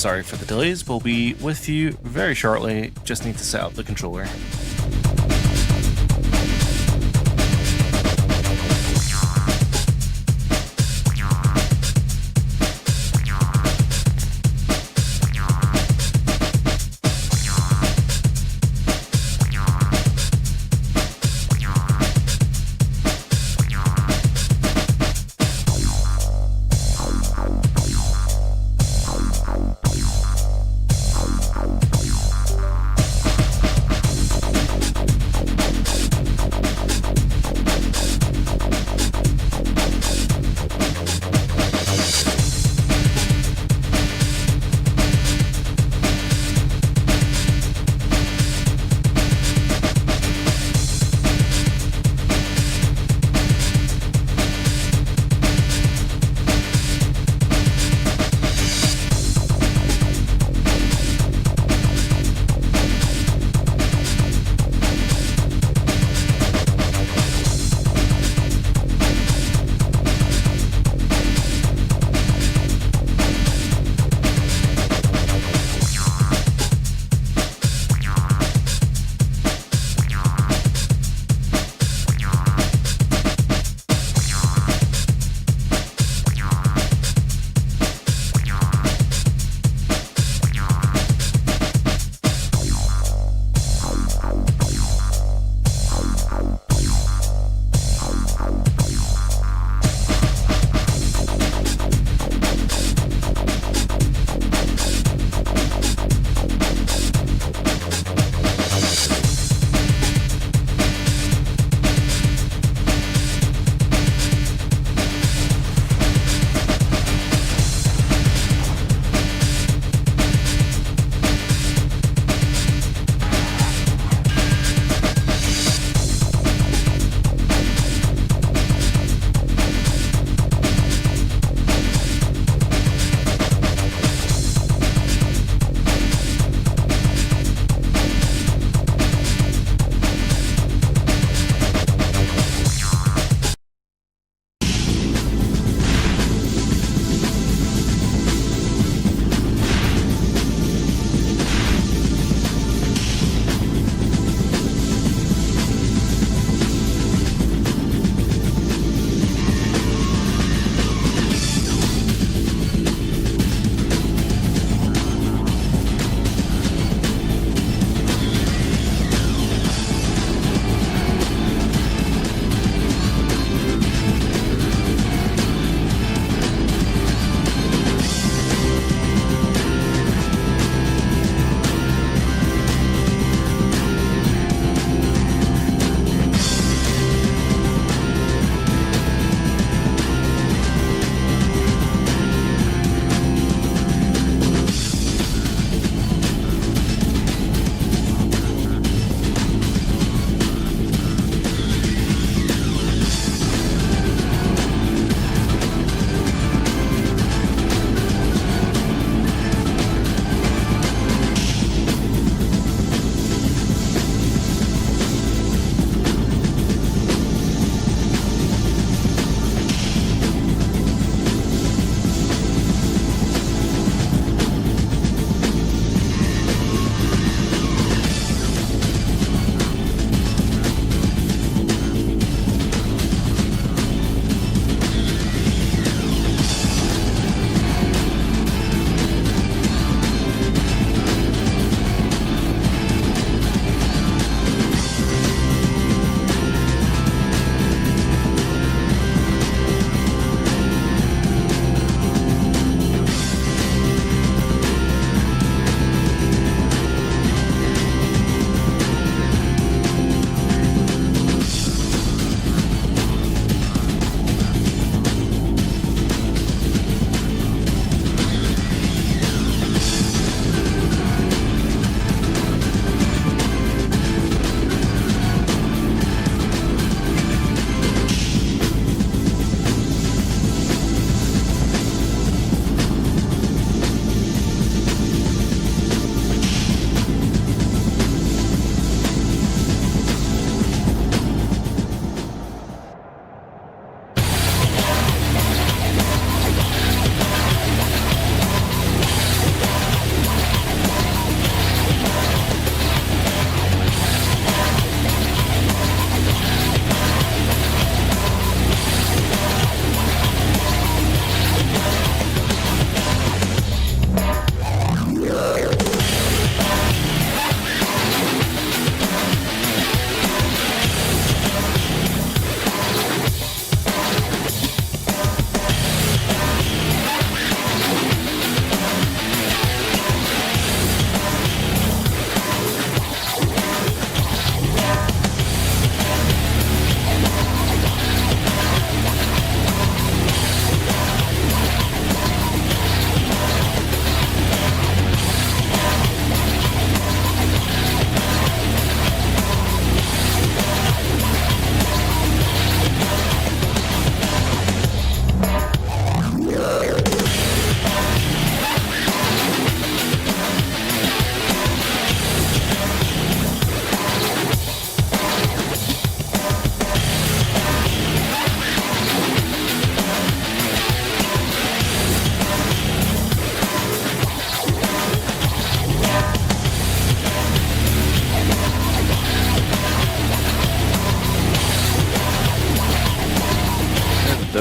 Sorry for the delays. We'll be with you very shortly. Just need to set up the controller.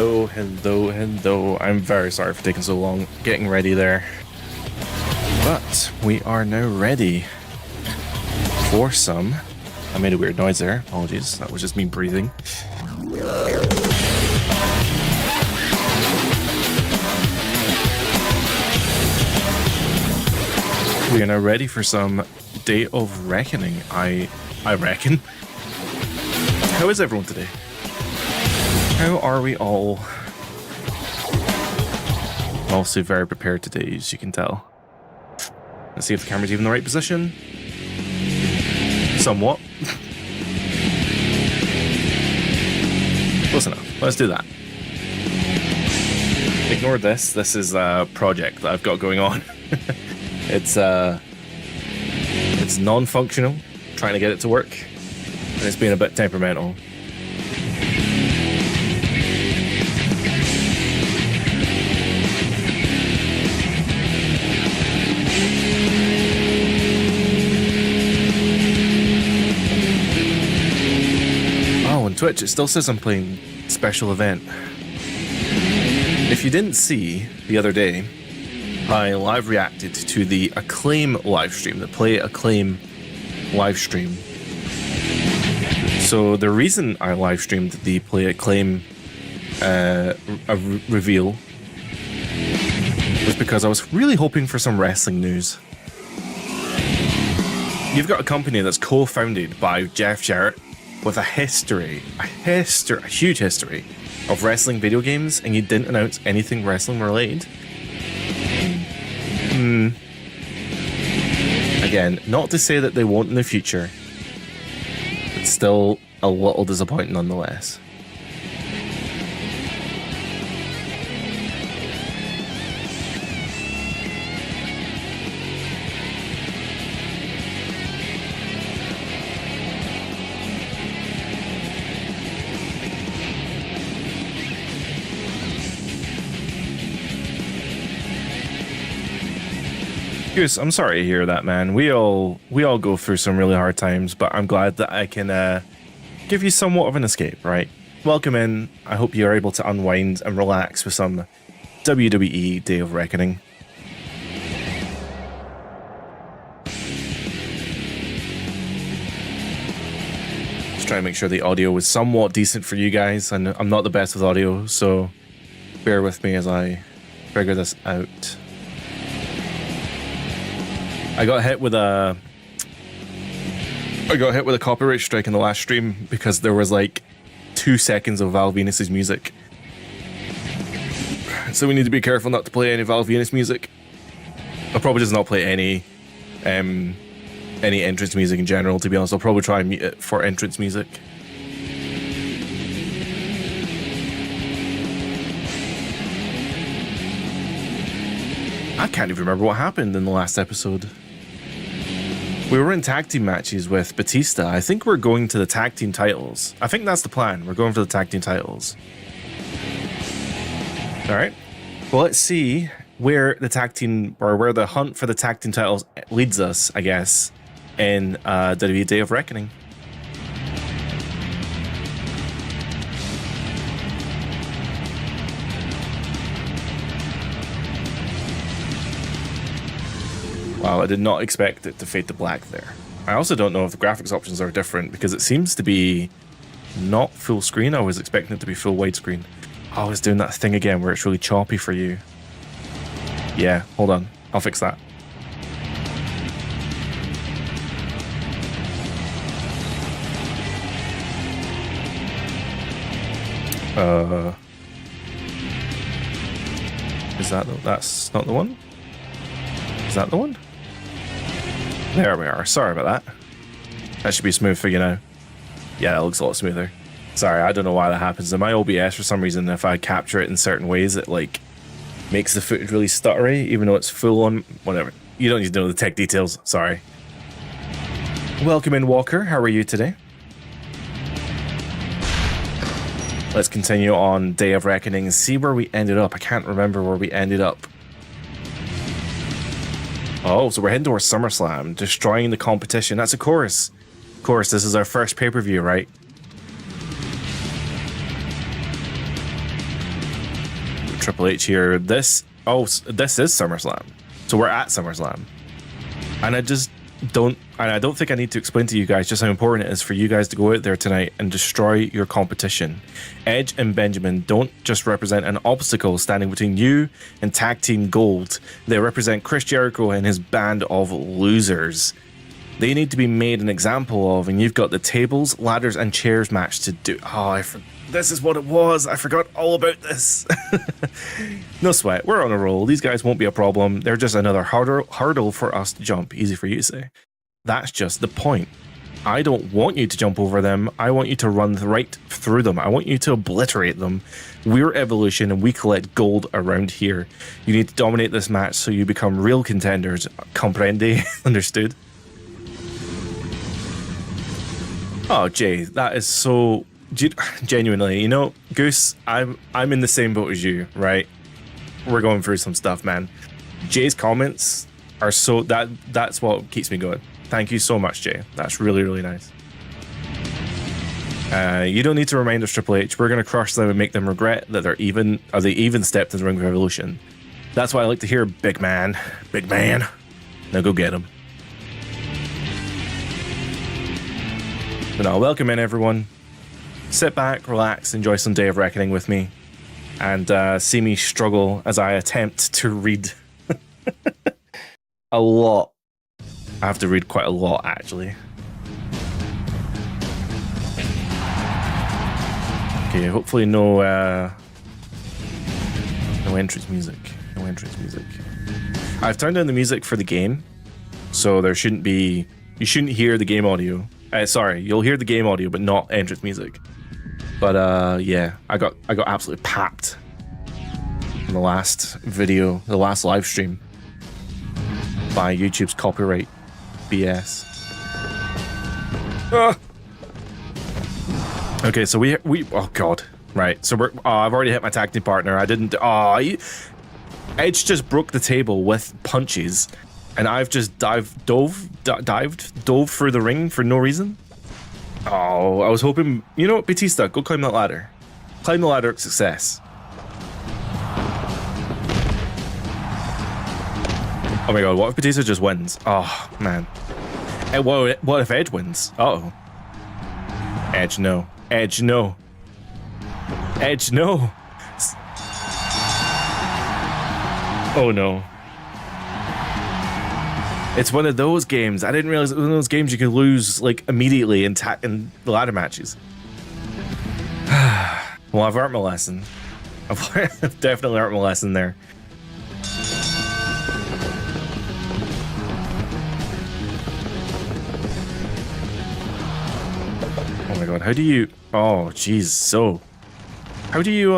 Hello. I'm very sorry for taking so long getting ready there. But we are now ready for some... I made a weird noise there. Apologies. That was just me breathing. We are now ready for some Day of Reckoning, I reckon. How is everyone today? How are we all? I'm also very prepared today, as you can tell. Let's see if the camera's even in the right position. Somewhat. Close enough. Let's do that. Ignore this. This is a project that I've got going on. It's non-functional, trying to get it to work, and it's been a bit temperamental. Oh, on Twitch it still says I'm playing special event. If you didn't see the other day, I live reacted to the Acclaim livestream, the Play Acclaim livestream. So the reason I live streamed the Play Acclaim reveal was because I was really hoping for some wrestling news. You've got a company that's co-founded by Jeff Jarrett with a huge history of wrestling video games, and you didn't announce anything wrestling related. Again, not to say that they won't in the future, but still a little disappointing nonetheless. Goose, I'm sorry to hear that, man. We all go through some really hard times, but I'm glad that I can give you somewhat of an escape, right? Welcome in. I hope you're able to unwind and relax with some WWE Day of Reckoning. Just trying to make sure the audio was somewhat decent for you guys, and I'm not the best with audio, so bear with me as I figure this out. I got hit with a copyright strike in the last stream because there was like 2 seconds of Val Venus's music. So we need to be careful not to play any Val Venus music. I'll probably just not play any entrance music in general, to be honest. I'll probably try and mute it for entrance music. I can't even remember what happened in the last episode. We were in tag team matches with Batista. I think we're going to the tag team titles. I think that's the plan. We're going for the tag team titles. All right. Well, let's see where the tag team, or where the hunt for the tag team titles leads us, I guess, in WWE Day of Reckoning. Wow, I did not expect it to fade to black there. I also don't know if the graphics options are different because it seems to be not full screen. I was expecting it to be full widescreen. Oh, it's doing that thing again where it's really choppy for you. Yeah, hold on. I'll fix that. Is that that's not the one? Is that the one? There we are. Sorry about that. That should be smooth for you now. Yeah, that looks a lot smoother. Sorry, I don't know why that happens. In my OBS, for some reason, if I capture it in certain ways, it like makes the footage really stuttery, even though it's full on. Whatever. You don't need to know the tech details. Sorry. Welcome in, Walker. How are you today? Let's continue on Day of Reckoning and see where we ended up. I can't remember where we ended up. Oh, so we're heading towards SummerSlam, destroying the competition. That's of course. Of course, this is our first pay-per-view, right? Triple H here. This is SummerSlam. So we're at SummerSlam. And I don't think I need to explain to you guys just how important it is for you guys to go out there tonight and destroy your competition. Edge and Benjamin don't just represent an obstacle standing between you and Tag Team Gold. They represent Chris Jericho and his band of losers. They need to be made an example of, and you've got the tables, ladders, and chairs match to do. This is what it was. I forgot all about this. No sweat. We're on a roll. These guys won't be a problem. They're just another hurdle for us to jump. Easy for you to say. That's just the point. I don't want you to jump over them. I want you to run right through them. I want you to obliterate them. We're Evolution and we collect gold around here. You need to dominate this match so you become real contenders. Comprende? Understood? Oh, Jay, that is so... Genuinely, you know, Goose, I'm in the same boat as you, right? We're going through some stuff, man. Jay's comments are so... That's what keeps me going. Thank you so much, Jay. That's really, really nice. You don't need to remind us, Triple H. We're going to crush them and make them regret that they even stepped in the ring of Evolution. That's why I like to hear, big man. Big man. Now go get him. But no, welcome in, everyone. Sit back, relax, enjoy some Day of Reckoning with me, and see me struggle as I attempt to read a lot. I have to read quite a lot, actually. Okay, hopefully no entrance music. No entrance music. I've turned down the music for the game, so there shouldn't be... You shouldn't hear the game audio. Sorry, you'll hear the game audio, but not entrance music. But yeah, I got absolutely papped in the last video, the last live stream, by YouTube's copyright BS. Okay, so we oh god, right? So I've already hit my tag team partner. I didn't. Edge just broke the table with punches, and I've just dove through the ring for no reason. Oh, I was hoping... You know what, Batista, go climb that ladder. Climb the ladder of success. Oh my god, what if Batista just wins? Oh, man. What if Edge wins? Uh-oh. Edge, no. Edge, no. Edge, no. Oh, no. It's one of those games. I didn't realize it was one of those games you could lose like immediately in the ladder matches. Well, I've learned my lesson. I've definitely learned my lesson there. Oh my god, how do you... Oh, jeez, so... How do you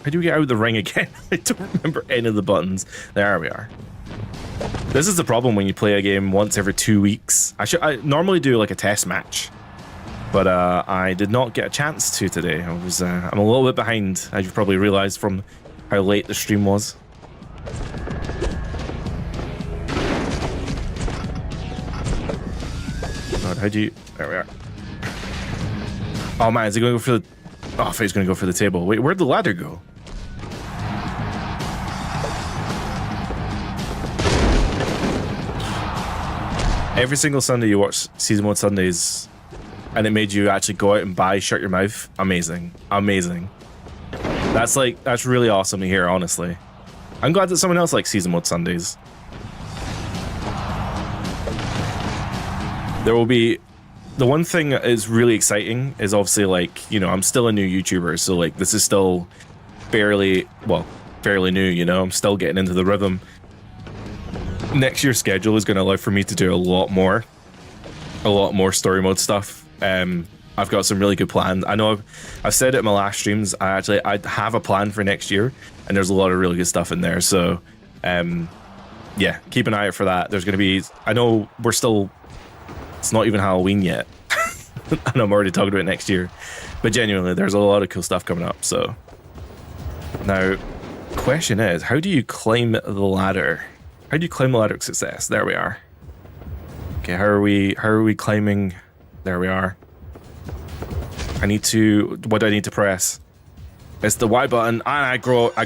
get out of the ring again? I don't remember any of the buttons. There we are. This is the problem when you play a game once every 2 weeks. I normally do like a test match, but I did not get a chance to today. I'm a little bit behind, as you've probably realized from how late the stream was. God, how do you... There we are. Oh man, is he going to go for the... Oh, I thought he was going to go for the table. Wait, where'd the ladder go? Every single Sunday you watch Season 1 Sundays, and it made you actually go out and buy Shut Your Mouth. Amazing. Amazing. That's really awesome to hear, honestly. I'm glad that someone else likes Season 1 Sundays. There will be... The one thing that is really exciting is obviously, like, you know, I'm still a new YouTuber, so, like, this is still fairly new, you know? I'm still getting into the rhythm. Next year's schedule is going to allow for me to do a lot more story mode stuff. I've got some really good plans. I know I've said it in my last streams. I have a plan for next year, and there's a lot of really good stuff in there. So, yeah, keep an eye out for that. There's going to be... I know we're still... It's not even Halloween yet, and I'm already talking about it next year. But genuinely, there's a lot of cool stuff coming up. So, now, question is, how do you climb the ladder? How do you climb the ladder of success? There we are. Okay, how are we climbing? There we are. What do I need to press? It's the Y button, and I grabbed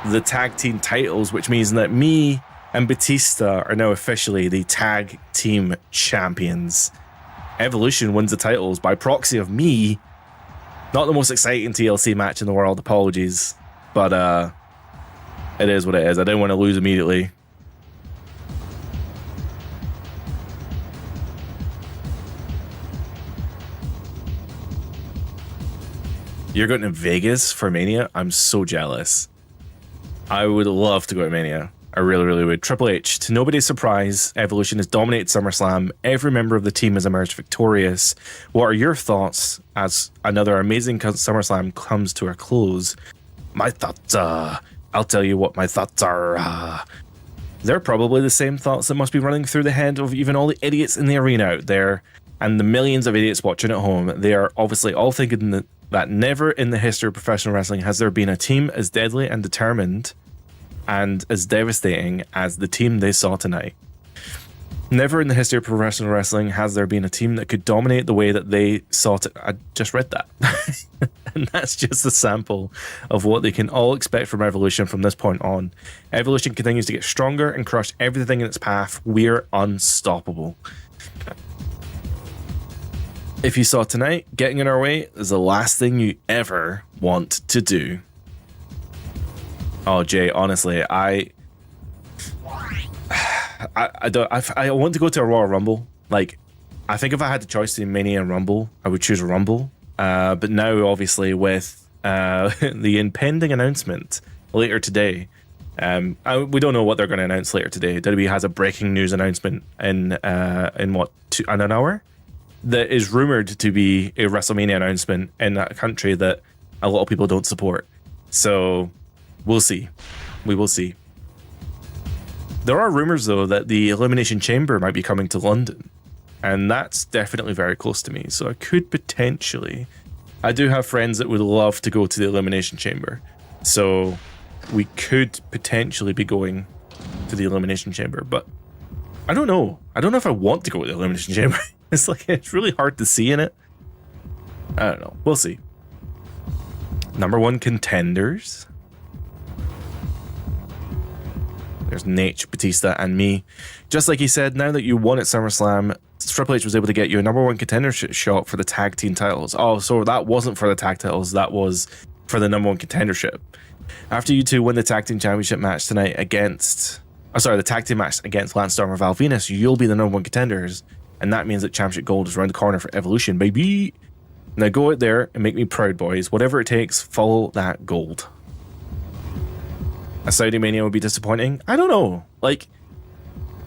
the tag team titles, which means that me and Batista are now officially the tag team champions. Evolution wins the titles by proxy of me. Not the most exciting TLC match in the world, apologies, but it is what it is. I didn't want to lose immediately. You're going to Vegas for Mania? I'm so jealous. I would love to go to Mania. I really, really would. Triple H, to nobody's surprise, Evolution has dominated SummerSlam. Every member of the team has emerged victorious. What are your thoughts as another amazing SummerSlam comes to a close? My thoughts, I'll tell you what my thoughts are. They're probably the same thoughts that must be running through the head of even all the idiots in the arena out there and the millions of idiots watching at home. They are obviously all thinking that never in the history of professional wrestling has there been a team as deadly and determined and as devastating as the team they saw tonight. Never in the history of professional wrestling has there been a team that could dominate the way that they saw it. I just read that. And that's just a sample of what they can all expect from Evolution from this point on. Evolution continues to get stronger and crush everything in its path. We're unstoppable. If you saw tonight, getting in our way is the last thing you ever want to do. Oh, Jay, honestly, I want to go to a Royal Rumble. Like, I think if I had the choice between Mania and Rumble, I would choose a Rumble. But now, obviously, with the impending announcement later today, we don't know what they're going to announce later today. WWE has a breaking news announcement in what, an hour? That is rumored to be a WrestleMania announcement in a country that a lot of people don't support. So we'll see. We will see. There are rumors, though, that the Elimination Chamber might be coming to London. And that's definitely very close to me. So I could potentially... I do have friends that would love to go to the Elimination Chamber. So we could potentially be going to the Elimination Chamber. But I don't know. I don't know if I want to go to the Elimination Chamber. It's really hard to see in it. I don't know. We'll see. Number one contenders. There's Nate, Batista, and me. Just like he said, now that you won at SummerSlam, Triple H was able to get you a number one contender shot for the tag team titles. Oh, so that wasn't for the tag titles. That was for the number one contendership. After you two win the tag team championship match tonight against... the tag team match against Lance Storm or Val Venus, you'll be the number one contenders. And that means that Championship Gold is around the corner for Evolution, baby. Now go out there and make me proud, boys. Whatever it takes, follow that gold. A Saudi Mania would be disappointing. I don't know. Like,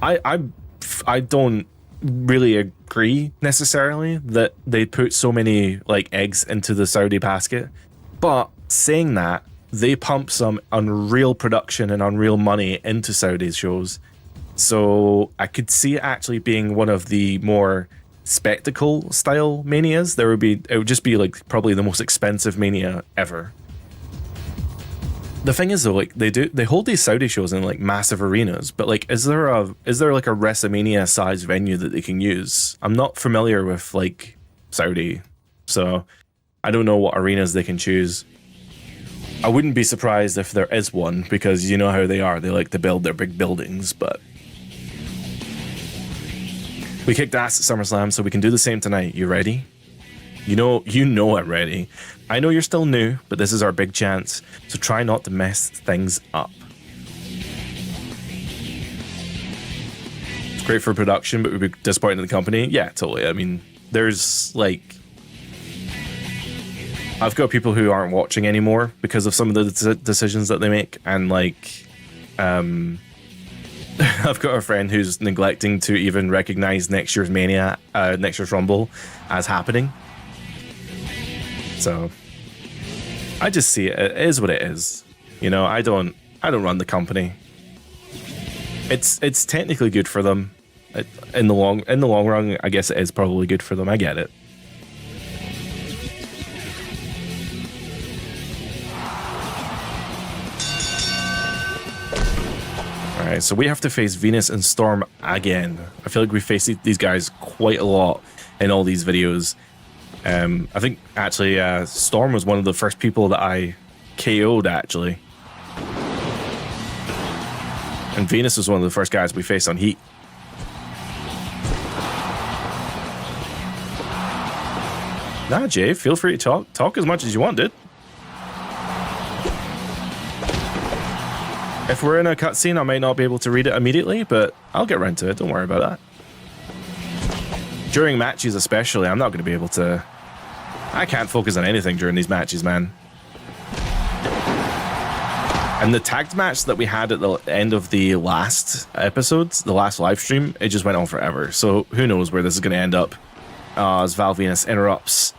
I don't really agree necessarily that they put so many like eggs into the Saudi basket. But saying that, they pump some unreal production and unreal money into Saudi's shows. So I could see it actually being one of the more spectacle style manias. It would just be like probably the most expensive mania ever. The thing is though, like they hold these Saudi shows in like massive arenas, but like is there like a WrestleMania sized venue that they can use? I'm not familiar with like Saudi, so I don't know what arenas they can choose. I wouldn't be surprised if there is one, because you know how they are. They like to build their big buildings, but we kicked ass at SummerSlam, so we can do the same tonight. You ready? You know I'm ready. I know you're still new, but this is our big chance, so try not to mess things up. It's great for production, but we'd be disappointed in the company. Yeah, totally. I mean, there's like... I've got people who aren't watching anymore because of some of the decisions that they make, and like... I've got a friend who's neglecting to even recognize next year's Mania, next year's Rumble as happening. So I just see it. It is what it is. You know, I don't run the company. It's technically good for them. In the long run, I guess it is probably good for them. I get it. Alright, so we have to face Venus and Storm again. I feel like we face these guys quite a lot in all these videos. I think actually Storm was one of the first people that I KO'd actually. And Venus was one of the first guys we faced on Heat. Nah, Jay, feel free to talk as much as you want, dude. If we're in a cutscene, I might not be able to read it immediately, but I'll get around to it. Don't worry about that. During matches especially, I'm not going to be able to... I can't focus on anything during these matches, man. And the tagged match that we had at the end of the last episode, the last live stream, it just went on forever. So who knows where this is going to end up as Val Venus interrupts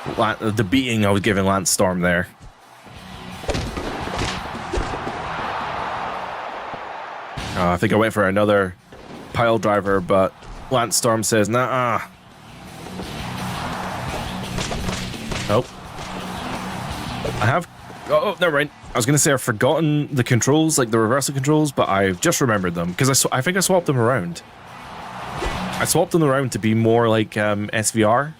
the beating I was giving Lance Storm there. I think I went for another pile driver, but Lance Storm says, nah. Nope. I have... Oh, never mind. I was going to say I've forgotten the controls, like the reversal controls, but I've just remembered them, because I think I swapped them around. I swapped them around to be more like SVR,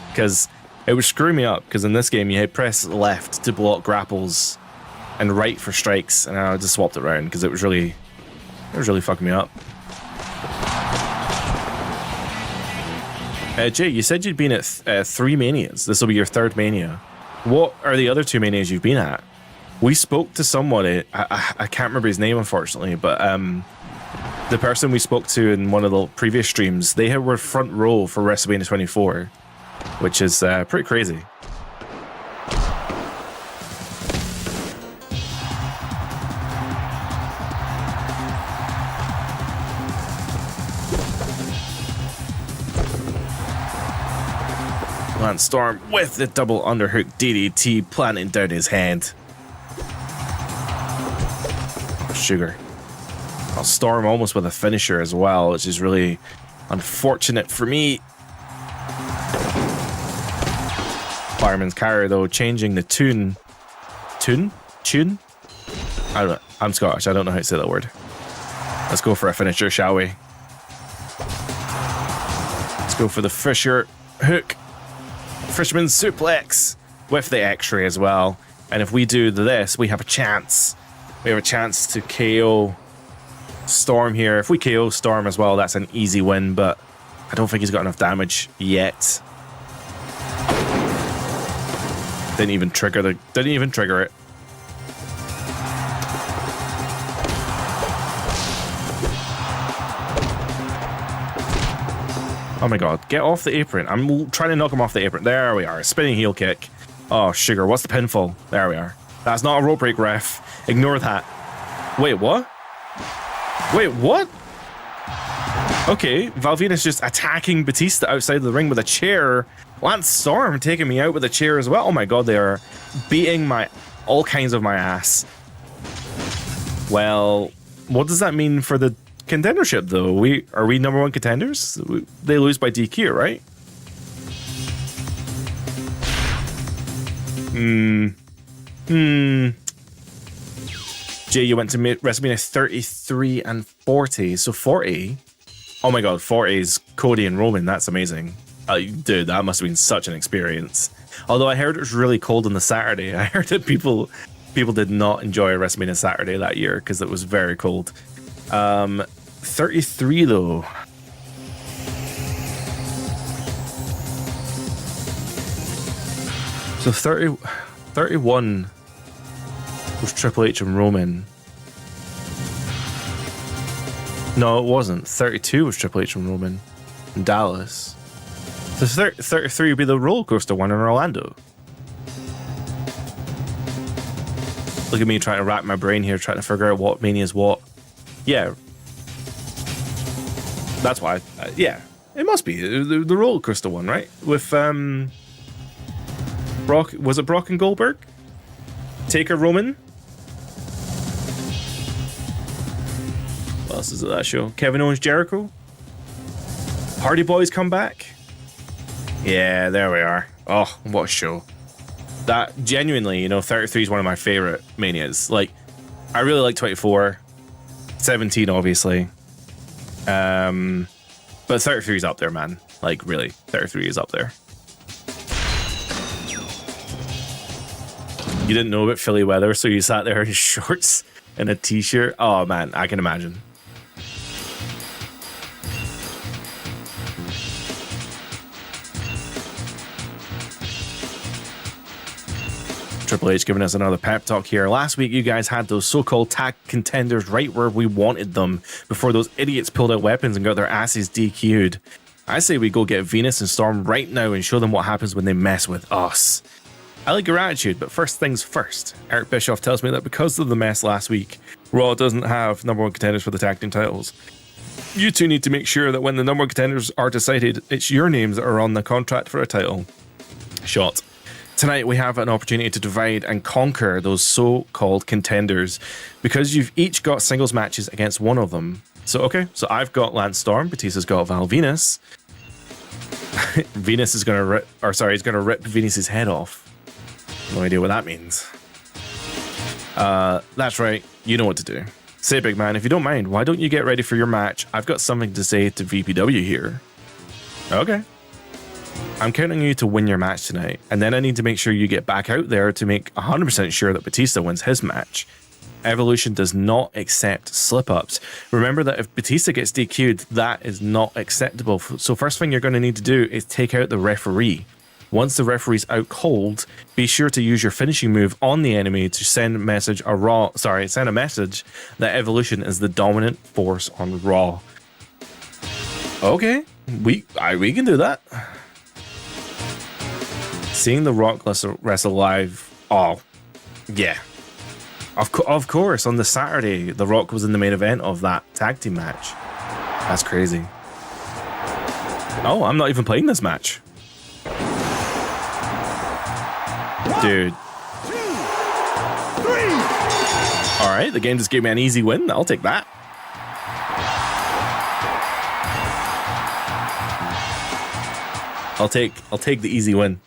because it would screw me up, because in this game you press left to block grapples and right for strikes, and I just swapped it around, because it was really fucking me up. Jay, you said you'd been at 3 Manias. This will be your 3rd Mania. What are the other 2 Manias you've been at? We spoke to somebody, I can't remember his name unfortunately, but the person we spoke to in one of the previous streams, they were front row for WrestleMania 24, which is pretty crazy. Lance Storm with the double underhook DDT planting down his head. Sugar. Oh, Storm almost with a finisher as well, which is really unfortunate for me. Fireman's Carry though, changing the tune. Tune? I don't know. I'm Scottish. I don't know how to say that word. Let's go for a finisher, shall we? Let's go for the Fisher hook. Fisherman's suplex with the X-ray as well. And if we do this, we have a chance. We have a chance to KO Storm here. If we KO Storm as well, that's an easy win, but I don't think he's got enough damage yet. Didn't even trigger it. Oh my god, get off the apron. I'm trying to knock him off the apron. There we are. Spinning heel kick. Oh, sugar. What's the pinfall? There we are. That's not a rope break, ref. Ignore that. Wait, what? Wait, what? Okay, Val Venus just attacking Batista outside of the ring with a chair. Lance Storm taking me out with a chair as well. Oh my god, they are beating all kinds of my ass. Well, what does that mean for the contendership, though? Are we number 1 contenders? They lose by DQ, right? Jay, you went to WrestleMania 33 and 40, so 40. Oh my god, 40 is Cody and Roman. That's amazing. Dude, that must have been such an experience. Although I heard it was really cold on the Saturday. I heard that people did not enjoy WrestleMania Saturday that year because it was very cold. 33 though. So 31 was Triple H and Roman. No, it wasn't. 32 was Triple H and Roman in Dallas. So 33 would be the roller coaster one in Orlando. Look at me trying to rack my brain here, trying to figure out what Mania is what. Yeah. That's why. Yeah. It must be the roller coaster one, right? With Brock. Was it Brock and Goldberg? Taker Roman? What else is at that show? Kevin Owens Jericho? Hardy Boys come back? Yeah, there we are. Oh, what a show. That, genuinely, 33 is one of my favorite Manias. Like, I really like 24. 17, obviously. But 33 is up there, man. Like, really, 33 is up there. You didn't know about Philly weather, so you sat there in shorts and a t-shirt. Oh man, I can imagine. Triple H giving us another pep talk here. Last week, you guys had those so-called tag contenders right where we wanted them before those idiots pulled out weapons and got their asses DQ'd. I say we go get Venus and Storm right now and show them what happens when they mess with us. I like your attitude, but first things first. Eric Bischoff tells me that because of the mess last week, Raw doesn't have number one contenders for the tag team titles. You two need to make sure that when the number one contenders are decided, it's your names that are on the contract for a title shot. Tonight, we have an opportunity to divide and conquer those so-called contenders because you've each got singles matches against one of them. So, okay, so I've got Lance Storm, Batista's got Val Venus. Venus is going to rip, or sorry, he's going to rip Venus's head off. No idea what that means. That's right, you know what to do. Say, big man, if you don't mind, why don't you get ready for your match? I've got something to say to VPW here. Okay. I'm counting you to win your match tonight, and then I need to make sure you get back out there to make 100% sure that Batista wins his match. Evolution does not accept slip-ups. Remember that if Batista gets DQ'd, that is not acceptable. So first thing you're going to need to do is take out the referee. Once the referee's out cold, be sure to use your finishing move on the enemy to send a message that Evolution is the dominant force on Raw. Okay, we can do that. Seeing The Rock wrestle live, oh, yeah. Of course, on the Saturday, The Rock was in the main event of that tag team match. That's crazy. Oh, I'm not even playing this match. Dude. 1, 2, 3. All right, the game just gave me an easy win. I'll take that. I'll take the easy win.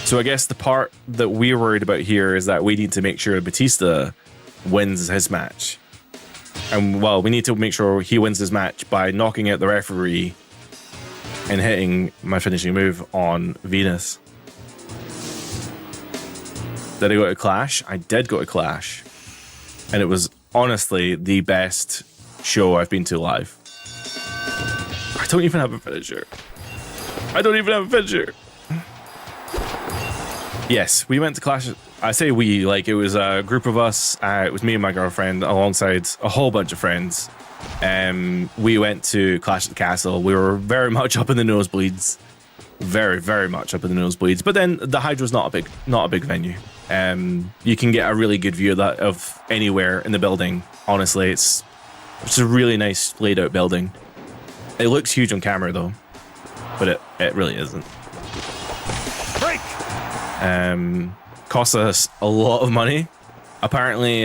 So I guess the part that we're worried about here is that we need to make sure Batista wins his match. And well, we need to make sure he wins his match by knocking out the referee and hitting my finishing move on Venus. Did I go to Clash? I did go to Clash. And it was honestly the best show I've been to live. I don't even have a finisher. Yes, we went to Clash. I say we, like it was a group of us. It was me and my girlfriend alongside a whole bunch of friends. We went to Clash at the Castle. We were very much up in the nosebleeds. Very, very much up in the nosebleeds. But then the Hydra's not a big venue. You can get a really good view of that of anywhere in the building. Honestly, it's a really nice laid out building. It looks huge on camera though, but it really isn't. Cost us a lot of money. Apparently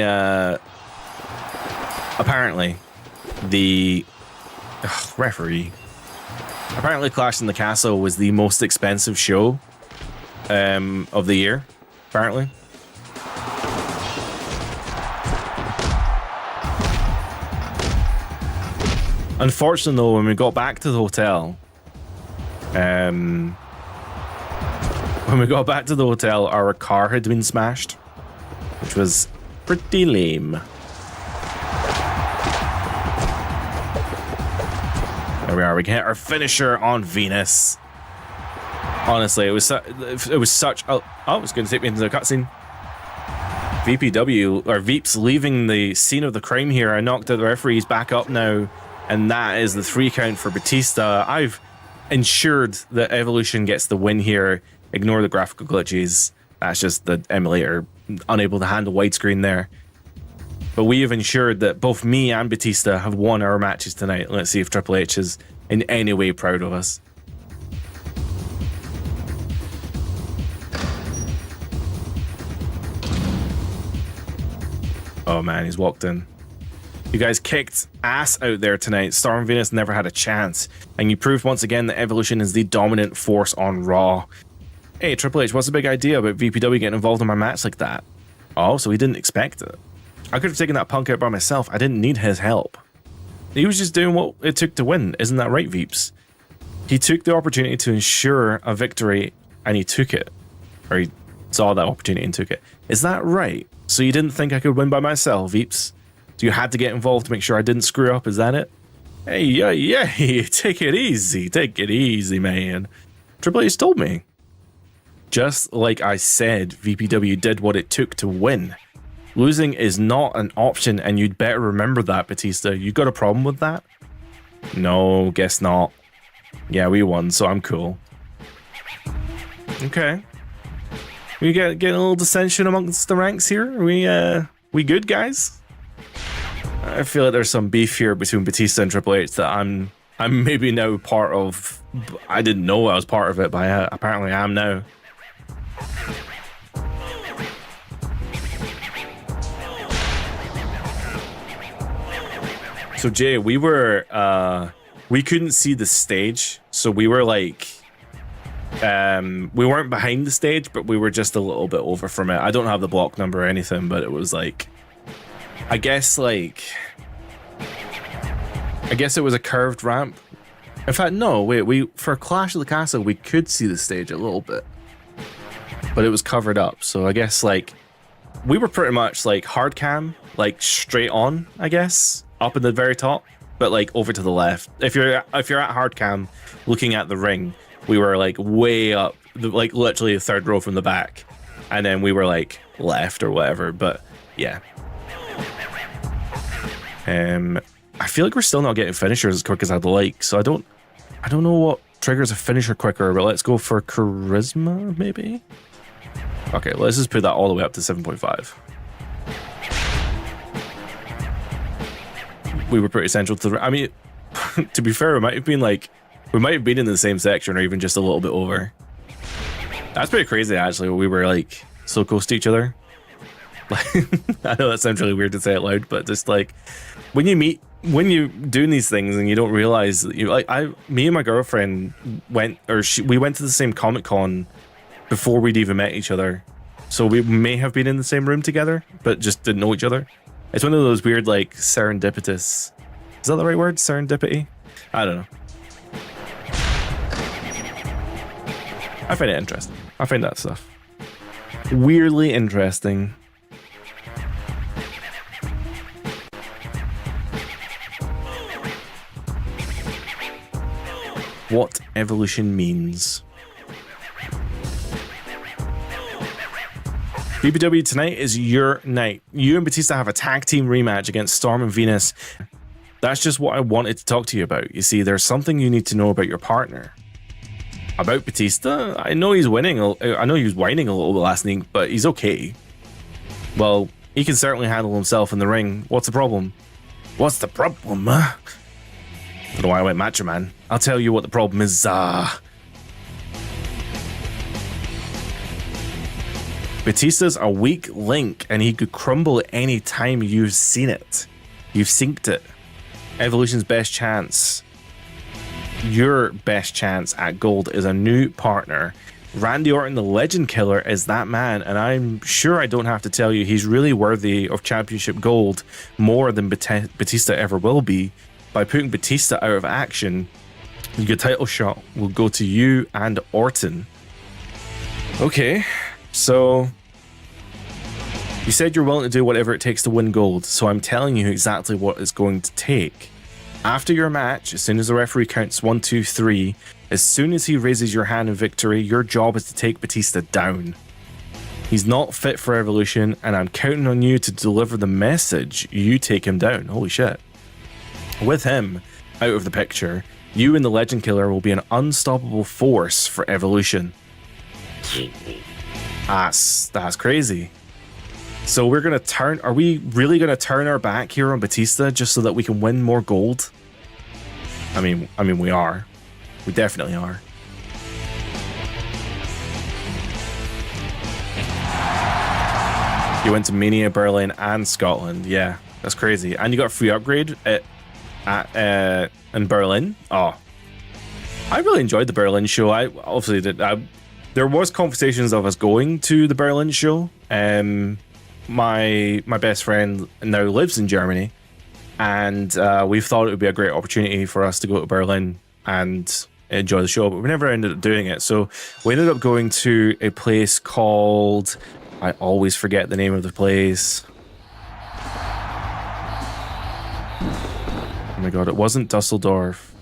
the referee. Apparently Clash in the Castle was the most expensive show of the year. Apparently. Unfortunately though, when we got back to the hotel, our car had been smashed, which was pretty lame. There we are. We can hit our finisher on Venus. Honestly, it was such a... Oh, it's going to take me into the cutscene. VPW, or Veeps, leaving the scene of the crime here. I knocked out the referees back up now, and that is the 3 count for Batista. I've ensured that Evolution gets the win here. Ignore the graphical glitches. That's just the emulator unable to handle widescreen there. But we have ensured that both me and Batista have won our matches tonight. Let's see if Triple H is in any way proud of us. Oh man, he's walked in. You guys kicked ass out there tonight. Storm Venus never had a chance. And you proved once again that Evolution is the dominant force on Raw. Hey, Triple H, what's the big idea about VPW getting involved in my match like that? Oh, so he didn't expect it. I could have taken that punk out by myself. I didn't need his help. He was just doing what it took to win. Isn't that right, Veeps? He took the opportunity to ensure a victory, and he took it. Or he saw that opportunity and took it. Is that right? So you didn't think I could win by myself, Eeps? So you had to get involved to make sure I didn't screw up, is that it? Hey, yeah, take it easy, man. Triple H told me. Just like I said, VPW did what it took to win. Losing is not an option, and you'd better remember that, Batista. You got a problem with that? No, guess not. Yeah, we won, so I'm cool. Okay. We get a little dissension amongst the ranks here. We good, guys? I feel like there's some beef here between Batista and Triple H that I'm maybe now part of. I didn't know I was part of it, but apparently I am now. So Jay, we couldn't see the stage, so we were like, we weren't behind the stage, but we were just a little bit over from it. I don't have the block number or anything, but it was like, I guess it was a curved ramp. In fact, no, wait, for Clash of the Castle, we could see the stage a little bit, but it was covered up. So I guess like, we were pretty much like hard cam, like straight on, I guess, up in the very top, but like over to the left. If you're at hard cam looking at the ring, we were like way up, like literally the third row from the back, and then we were like left or whatever. But yeah, I feel like we're still not getting finishers as quick as I'd like, so I don't know what triggers a finisher quicker, but let's go for charisma maybe. Okay, let's just put that all the way up to 7.5. We were pretty central to the, I mean, to be fair, we might have been in the same section or even just a little bit over. That's pretty crazy, actually. We were like so close to each other. I know that sounds really weird to say it loud, but just like when you're doing these things and you don't realize that me and my girlfriend we went to the same Comic-Con before we'd even met each other. So we may have been in the same room together, but just didn't know each other. It's one of those weird, like, serendipitous... Is that the right word? Serendipity? I don't know. I find it interesting. I find that stuff weirdly interesting. What evolution means. BBW, tonight is your night. You and Batista have a tag team rematch against Storm and Venus. That's just what I wanted to talk to you about. You see, there's something you need to know about your partner. About Batista? I know he's winning. I know he was whining a little bit last night, but he's okay. Well, he can certainly handle himself in the ring. What's the problem? What's the problem? I don't know why I went Macho Man. I'll tell you what the problem is. Batista's a weak link, and he could crumble at any time. You've seen it. You've synced it. Evolution's best chance. Your best chance at gold is a new partner. Randy Orton, the Legend Killer, is that man, and I'm sure I don't have to tell you he's really worthy of championship gold more than Batista ever will be. By putting Batista out of action, your title shot will go to you and Orton. Okay. So, you said you're willing to do whatever it takes to win gold, so I'm telling you exactly what it's going to take. After your match, as soon as the referee counts 1, 2, 3, as soon as he raises your hand in victory, your job is to take Batista down. He's not fit for Evolution, and I'm counting on you to deliver the message. You take him down. Holy shit. With him out of the picture, you and the Legend Killer will be an unstoppable force for Evolution. That's crazy. So we're gonna turn. Are we really gonna turn our back here on Batista just so that we can win more gold? I mean, we are. We definitely are. You went to Mania, Berlin, and Scotland. Yeah, that's crazy. And you got a free upgrade in Berlin. Oh, I really enjoyed the Berlin show. I obviously did. There was conversations of us going to the Berlin show. My best friend now lives in Germany, and we've thought it would be a great opportunity for us to go to Berlin and enjoy the show, but we never ended up doing it. So we ended up going to a place called, I always forget the name of the place. Oh my god, it wasn't Dusseldorf.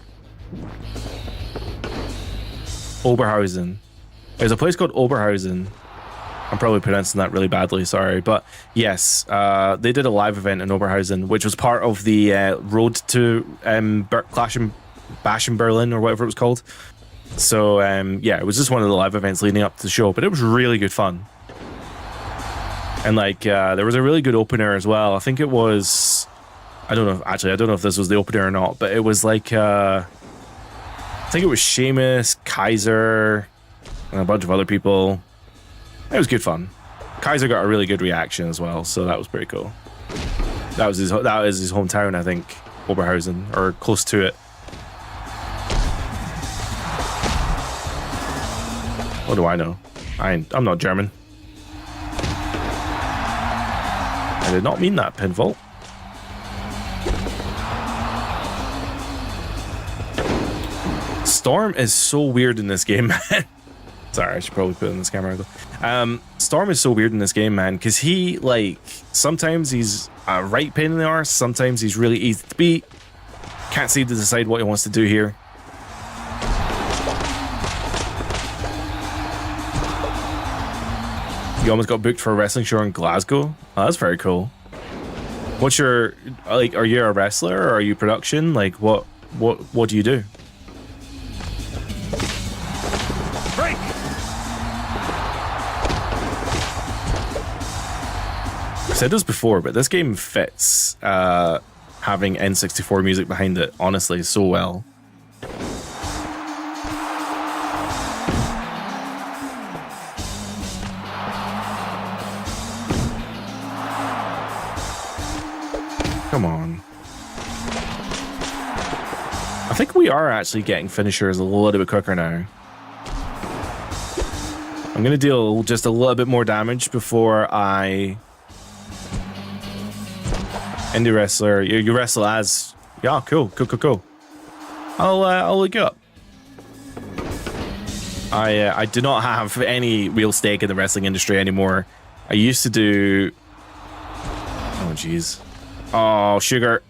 Oberhausen. There's a place called Oberhausen. I'm probably pronouncing that really badly, sorry. But yes, they did a live event in Oberhausen, which was part of the road to Clash and Bash in Berlin, or whatever it was called. So yeah, it was just one of the live events leading up to the show, but it was really good fun. And like, there was a really good opener as well. I think it was, I don't know if this was the opener or not, but it was like, I think it was Sheamus, Kaiser, and a bunch of other people. It was good fun. Kaiser got a really good reaction as well, so that was pretty cool. That was his hometown, I think, Oberhausen, or close to it. What do I know? I'm not German. I did not mean that, Pinfall. Storm is so weird in this game, man. Sorry, I should probably put it in this camera. Storm is so weird in this game, man, because he, like, sometimes he's a right pain in the arse, sometimes he's really easy to beat. Can't seem to decide what he wants to do here. You almost got booked for a wrestling show in Glasgow. Oh, that's very cool. What's your, like, are you a wrestler or are you production? Like, what do you do? Break. I've said this before, but this game fits having N64 music behind it, honestly, so well. Come on. I think we are actually getting finishers a little bit quicker now. I'm going to deal just a little bit more damage before I... Indie wrestler. You wrestle as... Yeah, cool. I'll look you up. I do not have any real stake in the wrestling industry anymore. I used to do... Oh, jeez. Oh, sugar.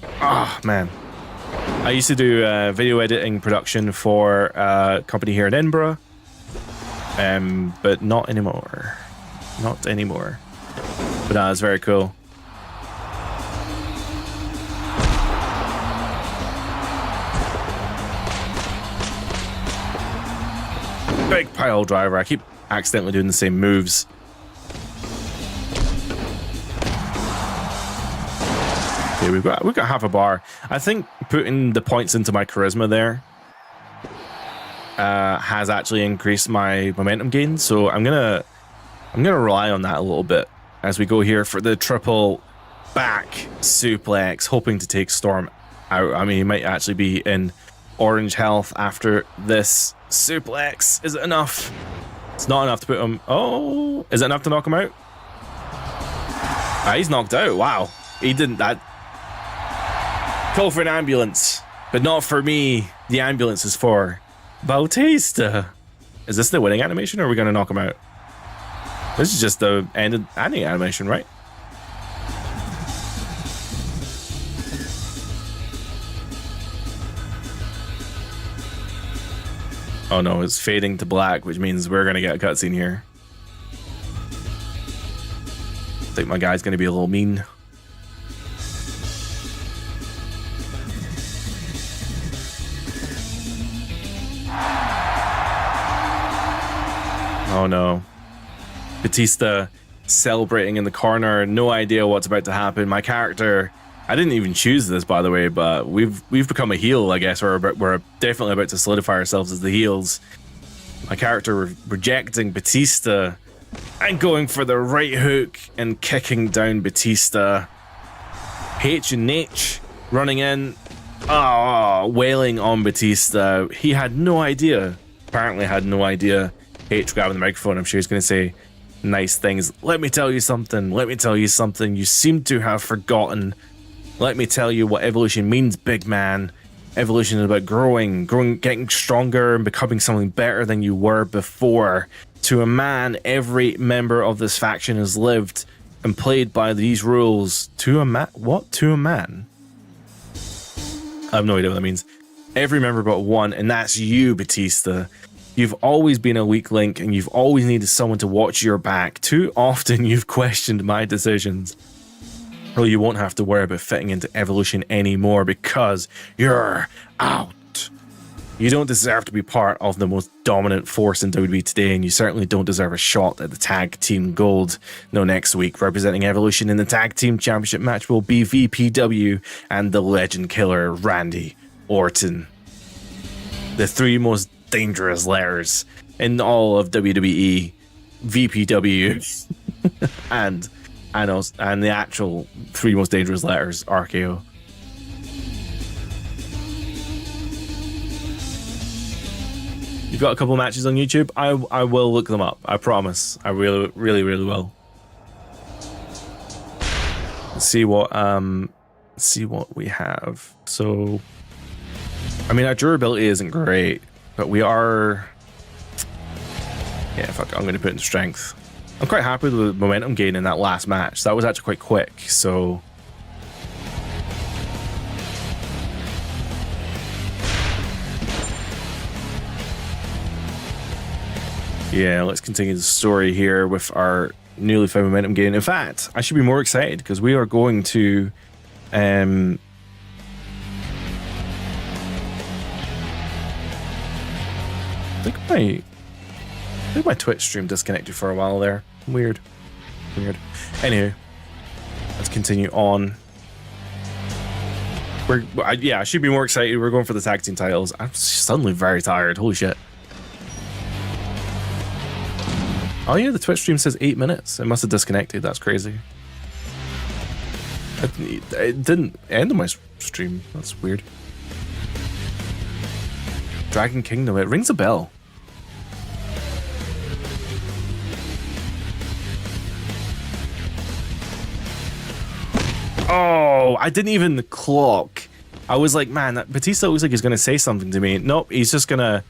Oh, man. I used to do video editing production for a company here in Edinburgh. But not anymore. Not anymore. But that was very cool. Big pile driver. I keep accidentally doing the same moves. Okay, we've got half a bar. I think putting the points into my charisma there has actually increased my momentum gain. So I'm gonna rely on that a little bit as we go here for the triple back suplex, hoping to take Storm out. I mean, he might actually be in orange health after this suplex. Is it enough? It's not enough to put him. Oh, is it enough to knock him out? He's knocked out. Wow, he didn't that. Call for an ambulance, but not for me. The ambulance is for Bautista. Is this the winning animation, or are we going to knock him out? This is just the ending animation, right? Oh no, it's fading to black, which means we're going to get a cutscene here. I think my guy's going to be a little mean. Oh no. Batista celebrating in the corner, no idea what's about to happen. My character, I didn't even choose this, by the way, but we've become a heel, I guess. We're definitely about to solidify ourselves as the heels. My character rejecting Batista and going for the right hook and kicking down Batista. H&H running in, wailing on Batista. He had no idea, apparently had no idea. H grabbing the microphone, I'm sure he's going to say nice things. Let me tell you something. Let me tell you something. You seem to have forgotten. Let me tell you what evolution means, big man. Evolution is about growing, getting stronger and becoming something better than you were before. To a man, every member of this faction has lived and played by these rules. To a man? What? To a man? I have no idea what that means. Every member but one, and that's you, Batista. You've always been a weak link, and you've always needed someone to watch your back. Too often you've questioned my decisions. Well, you won't have to worry about fitting into Evolution anymore because you're out. You don't deserve to be part of the most dominant force in WWE today, and you certainly don't deserve a shot at the Tag Team Gold. No, next week, representing Evolution in the Tag Team Championship match will be VPW and the Legend Killer, Randy Orton. The three most dangerous letters in all of WWE, VPW, and the actual three most dangerous letters, RKO. You've got a couple matches on YouTube. I will look them up. I promise. I really will. Let's see what we have. So, I mean, our durability isn't great, but we are. Yeah, fuck. I'm going to put in strength. I'm quite happy with the momentum gain in that last match. That was actually quite quick. So. Yeah, let's continue the story here with our newly found momentum gain. In fact, I should be more excited because we are going to I think my Twitch stream disconnected for a while there. Weird. Anyway, let's continue on. I should be more excited. We're going for the tag team titles. I'm suddenly very tired. Holy shit. Oh yeah, the Twitch stream says 8 minutes. It must have disconnected. That's crazy. It didn't end on my stream. That's weird. Dragon Kingdom. It rings a bell. Oh, I didn't even clock. I was like, man, that Batista looks like he's going to say something to me. Nope, he's just going to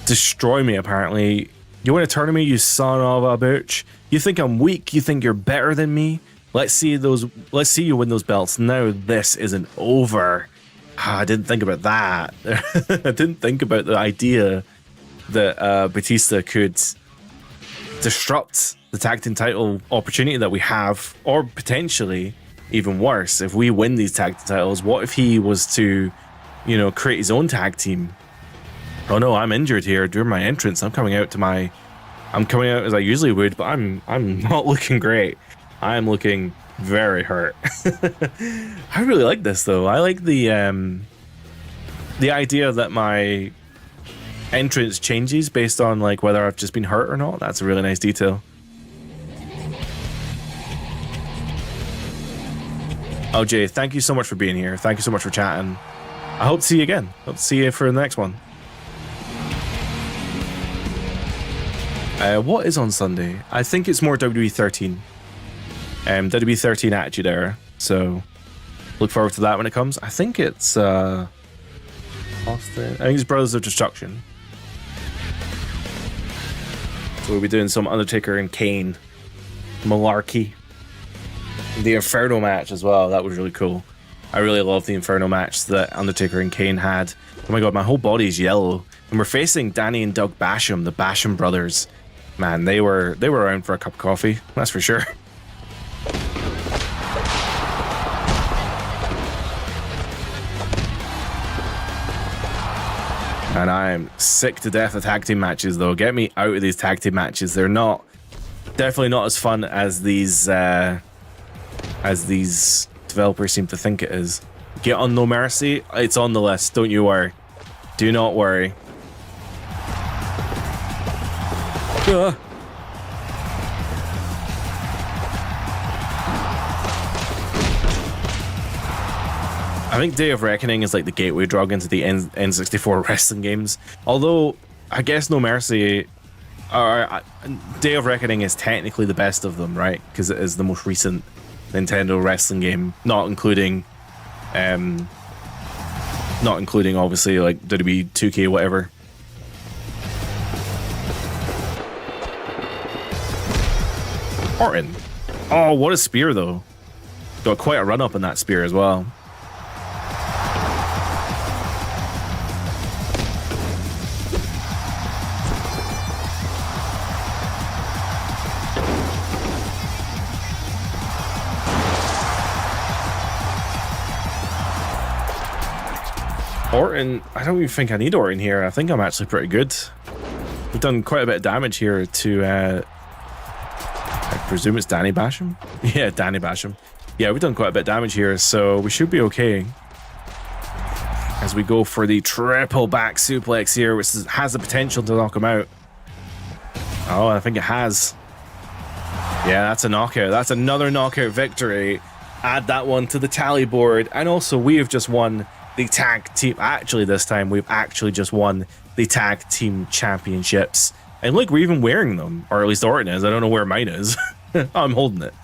destroy me, apparently. You want to turn to me, you son of a bitch? You think I'm weak? You think you're better than me? Let's see you win those belts. Now this isn't over. I didn't think about that. I didn't think about the idea that Batista could disrupt the tag team title opportunity that we have, or potentially even worse, if we win these tag team titles, what if he was to, create his own tag team? Oh no, I'm injured here during my entrance. I'm coming out as I usually would, but I'm not looking great. I'm looking very hurt. I really like this though. I like the idea that my entrance changes based on like whether I've just been hurt or not. That's a really nice detail. Oh Jay, thank you so much for being here. Thank you so much for chatting. I hope to see you again. Hope to see you for the next one. What is on Sunday? I think it's more WWE 13. WWE 13 Attitude Era. So look forward to that when it comes. I think it's Austin. I think it's Brothers of Destruction. So we'll be doing some Undertaker and Kane malarkey. The Inferno match as well. That was really cool. I really love the Inferno match that Undertaker and Kane had. Oh my god, my whole body is yellow. And we're facing Danny and Doug Basham, the Basham brothers. Man, they were around for a cup of coffee, that's for sure. And I'm sick to death of tag team matches, though. Get me out of these tag team matches. They're definitely not as fun as these developers seem to think it is. Get on No Mercy. It's on the list. Don't you worry. Do not worry. I think Day of Reckoning is like the gateway drug into the N64 wrestling games. Although, I guess No Mercy, Day of Reckoning is technically the best of them, right? Because it is the most recent Nintendo wrestling game, not including Not including, obviously, like WWE 2K, whatever. Orton. Oh, what a spear, though. Got quite a run-up in that spear as well. Orton, I don't even think I need Orton here. I think I'm actually pretty good. We've done quite a bit of damage here to, I presume it's Danny Basham? Yeah, Danny Basham. Yeah, we've done quite a bit of damage here, so we should be okay. As we go for the triple back suplex here, which has the potential to knock him out. Oh, I think it has. Yeah, that's a knockout. That's another knockout victory. Add that one to the tally board. And also, we have just won the tag team. Actually, this time we've actually just won the tag team championships. And look, we're even wearing them, or at least Orton is. I don't know where mine is. I'm holding it.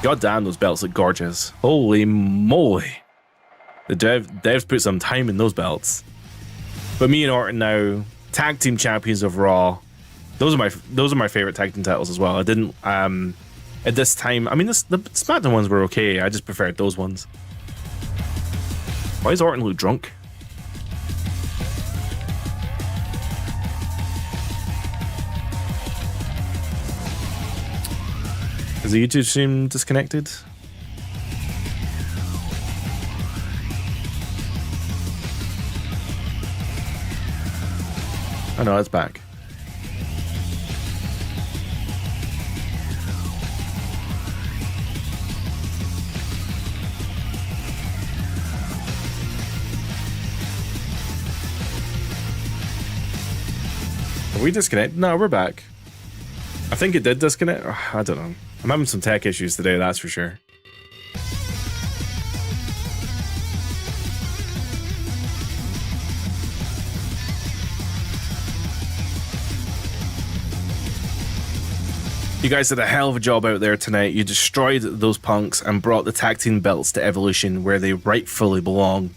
God damn, those belts look gorgeous. Holy moly. The devs put some time in those belts. But me and Orton now, tag team champions of Raw. Those are my favorite tag team titles as well. I didn't at this time. I mean, the SmackDown ones were okay. I just preferred those ones. Why does Orton look drunk? Is the YouTube stream disconnected? Oh no, it's back. Are we disconnected? No, we're back. I think it did disconnect. I don't know. I'm having some tech issues today, that's for sure. You guys did a hell of a job out there tonight. You destroyed those punks and brought the tag team belts to Evolution where they rightfully belong.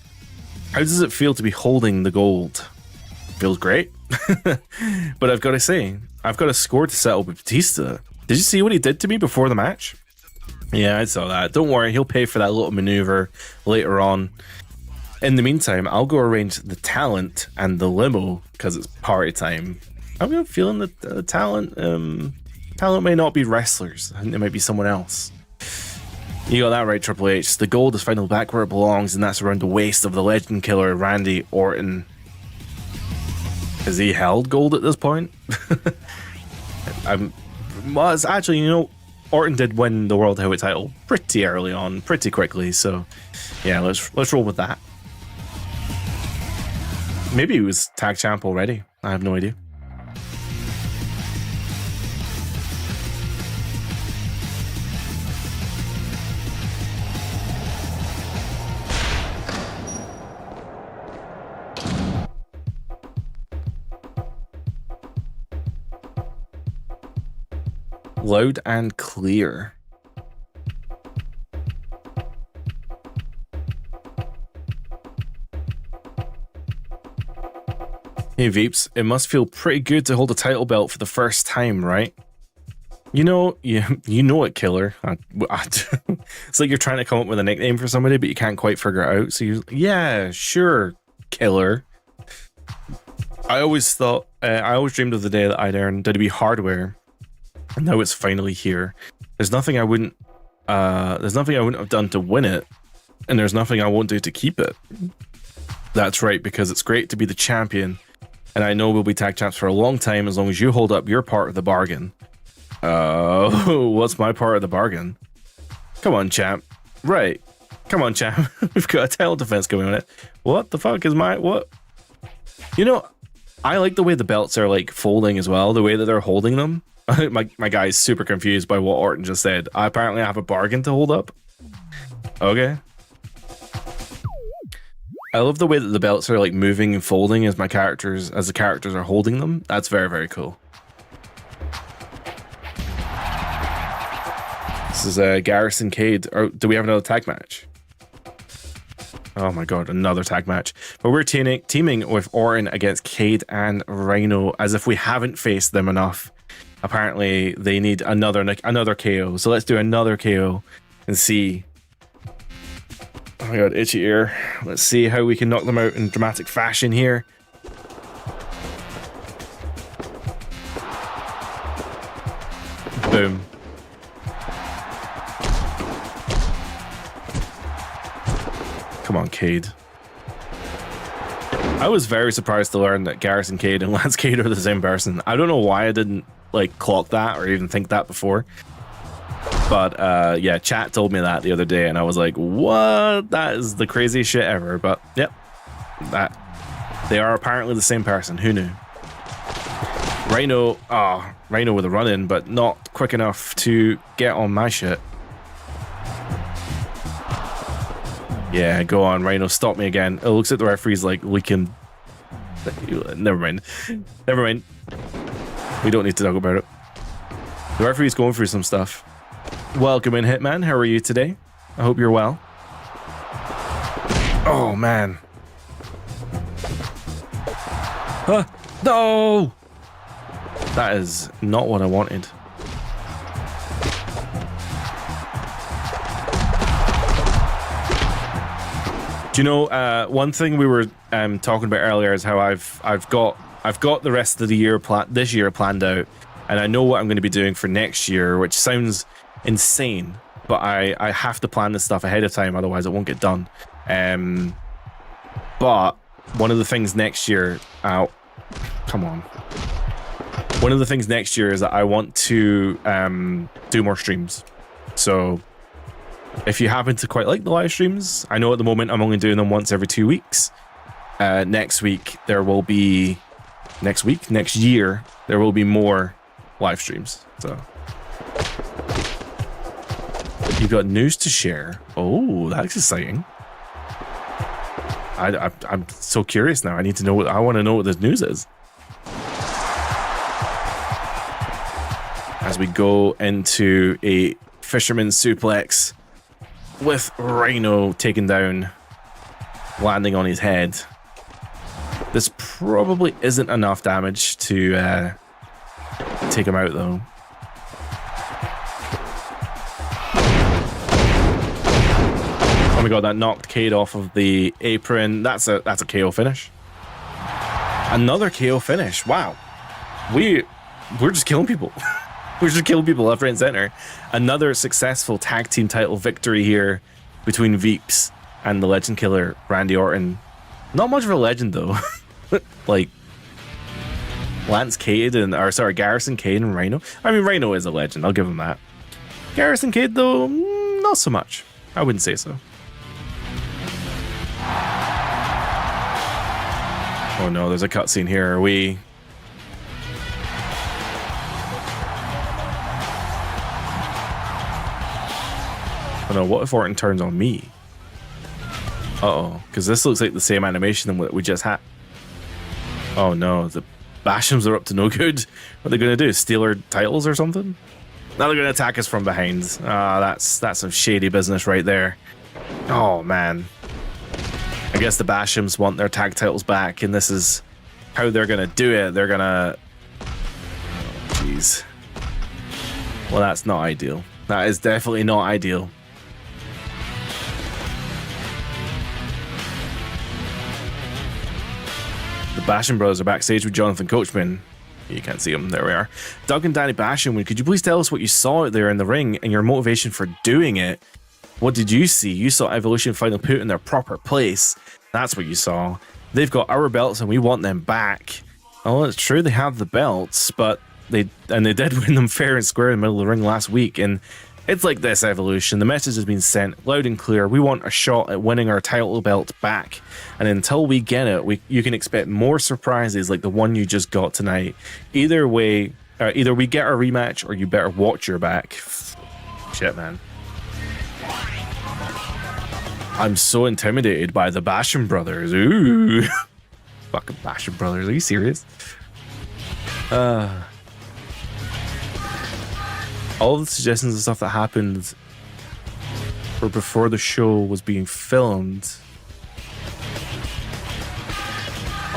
How does it feel to be holding the gold? Feels great. But I've got to say, I've got a score to settle with Batista. Did you see what he did to me before the match? Yeah, I saw that. Don't worry, he'll pay for that little maneuver later on. In the meantime, I'll go arrange the talent and the limo because it's party time. I'm feeling that the talent may not be wrestlers. I think it might be someone else. You got that right, Triple H. The gold is finally back where it belongs, and that's around the waist of the legend killer Randy Orton. Has he held gold at this point? Well, it's actually, you know, Orton did win the World Heavyweight title pretty early on, pretty quickly. So, yeah, let's roll with that. Maybe he was tag champ already. I have no idea. Loud and clear. Hey Veeps, it must feel pretty good to hold a title belt for the first time, right? You know it, Killer. It's like you're trying to come up with a nickname for somebody, but you can't quite figure it out. So yeah, sure, Killer. I always dreamed of the day that I'd earn WWE hardware. And now it's finally here. There's nothing I wouldn't have done to win it, and there's nothing I won't do to keep it. That's right, because it's great to be the champion, and I know we'll be tag champs for a long time as long as you hold up your part of the bargain. What's my part of the bargain? Come on, champ. Right. Come on, champ. We've got a title defense going on it. What the fuck is what? You know, I like the way the belts are like folding as well, the way that they're holding them. my guy's super confused by what Orton just said. I apparently have a bargain to hold up. Okay. I love the way that the belts are like moving and folding as the characters are holding them. That's very, very cool. This is Garrison Cade. Or do we have another tag match? Oh my god, another tag match. But we're teaming with Orton against Cade and Rhino, as if we haven't faced them enough. Apparently, they need another KO. So let's do another KO and see. Oh my god, itchy ear. Let's see how we can knock them out in dramatic fashion here. Boom. Come on, Cade. I was very surprised to learn that Garrison Cade and Lance Cade are the same person. I don't know why I didn't like clock that or even think that before. But yeah, chat told me that the other day and I was like, what? That is the craziest shit ever. But yep, that they are apparently the same person. Who knew? Rhino, Rhino with a run-in, but not quick enough to get on my shit. Yeah, go on, Rhino, stop me again. It looks like the referee's like leaking. Never mind. Never mind. We don't need to talk about it. The referee's going through some stuff. Welcome in, Hitman. How are you today? I hope you're well. Oh, man. No! That is not what I wanted. Do you know one thing we were talking about earlier is how I've got the rest of the year this year planned out, and I know what I'm going to be doing for next year, which sounds insane, but I have to plan this stuff ahead of time, otherwise it won't get done. But one of the things next year, come on. One of the things next year is that I want to do more streams. So if you happen to quite like the live streams, I know at the moment I'm only doing them once every 2 weeks. Next year, there will be more live streams. So you've got news to share. Oh, that's exciting. I'm so curious now. I need to know I want to know what this news is. As we go into a fisherman suplex with Rhino taken down, landing on his head. This probably isn't enough damage to take him out, though. Oh my god, that knocked Cade off of the apron. That's a KO finish. Another KO finish. Wow. We're just killing people. We're just killing people left, right, and center. Another successful tag team title victory here between Veeps and the legend killer Randy Orton. Not much of a legend though. Like Garrison Cade and Rhino. I mean, Rhino is a legend. I'll give him that. Garrison Cade though, not so much. I wouldn't say so. Oh no, there's a cutscene here. Are we? Oh no, what if Orton turns on me? Uh-oh, because this looks like the same animation that we just had. Oh no, the Bashams are up to no good. What are they going to do? Steal our titles or something? Now they're going to attack us from behind. That's some shady business right there. Oh man. I guess the Bashams want their tag titles back, and this is how they're going to do it. They're going to... Oh, jeez. Well, that's not ideal. That is definitely not ideal. The Basham brothers are backstage with Jonathan Coachman. You can't see them. There we are. Doug and Danny Basham, could you please tell us what you saw out there in the ring and your motivation for doing it? What did you see? You saw Evolution finally put in their proper place. That's what you saw. They've got our belts and we want them back. Oh, it's true they have the belts, but they did win them fair and square in the middle of the ring last week. And it's like this, Evolution. The message has been sent loud and clear. We want a shot at winning our title belt back. And until we get it, you can expect more surprises like the one you just got tonight. Either way, either we get our rematch or you better watch your back. Shit, man. I'm so intimidated by the Basham brothers. Ooh. Fucking Basham brothers. Are you serious? All the suggestions and stuff that happened were before the show was being filmed.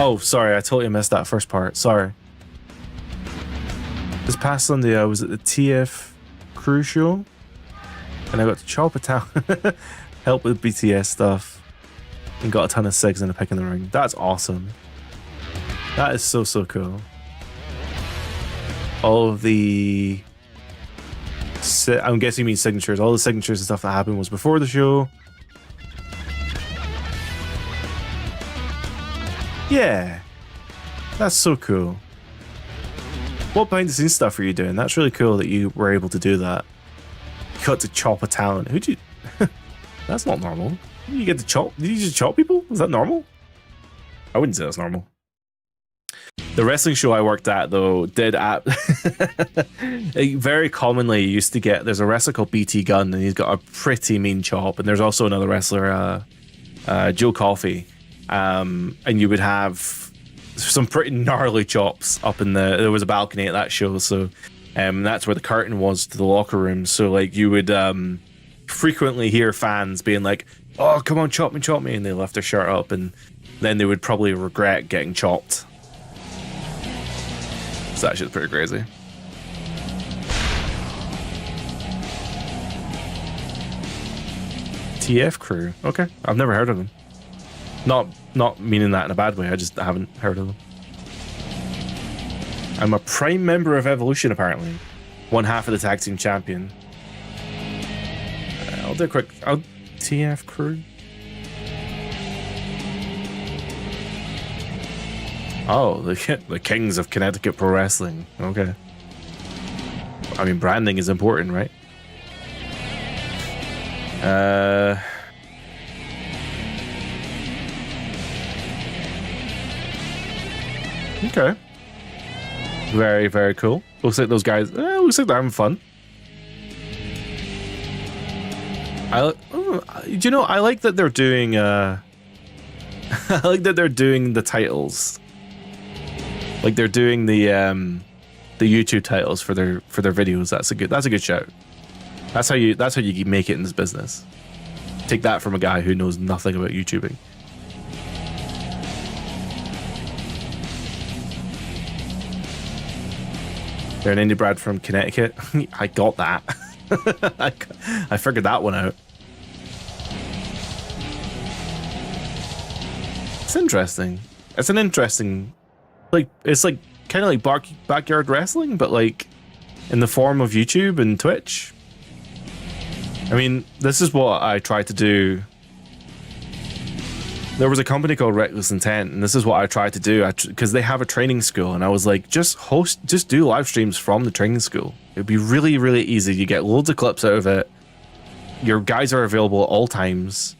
Oh, sorry, I totally missed that first part. Sorry. This past Sunday, I was at the TF Crew show, and I got to chop a town, help with BTS stuff, and got a ton of SIGs in a pick in the ring. That's awesome. That is so, so cool. All of the... I'm guessing you mean signatures. All the signatures and stuff that happened was before the show. Yeah. That's so cool. What behind the scenes stuff are you doing? That's really cool that you were able to do that. You got to chop a talent. Who'd you... That's not normal. You get to chop... Did you just chop people? Is that normal? I wouldn't say that's normal. The wrestling show I worked at, though, did very commonly used to get... There's a wrestler called BT Gunn, and he's got a pretty mean chop. And there's also another wrestler, Joe Coffey. And you would have some pretty gnarly chops up in the... There was a balcony at that show, so that's where the curtain was to the locker room. So, like, you would frequently hear fans being like, oh, come on, chop me, and they left their shirt up, and then they would probably regret getting chopped. So that shit's pretty crazy. TF Crew. Okay, I've never heard of them. Not meaning that in a bad way. I just haven't heard of them. I'm a prime member of Evolution, apparently. One half of the tag team champion. I'll do a quick... TF Crew. Oh, the kings of Connecticut Pro Wrestling. Okay. I mean, branding is important, right? Okay. Very, very cool. Looks like those guys... looks like they're having fun. Do you know, I like that they're doing... I like that they're doing the titles. Like they're doing the YouTube titles for their videos. That's a good shout. That's how you make it in this business. Take that from a guy who knows nothing about YouTubing. They're an indie brad from Connecticut. I got that. I figured that one out. It's interesting. It's an interesting, like, it's like kind of like backyard wrestling, but like in the form of YouTube and Twitch. I mean, this is what I tried to do. There was a company called Reckless Intent, and this is what I tried to do because they have a training school, and I was like, just do live streams from the training school. It'd be really, really easy. You get loads of clips out of it. Your guys are available at all times,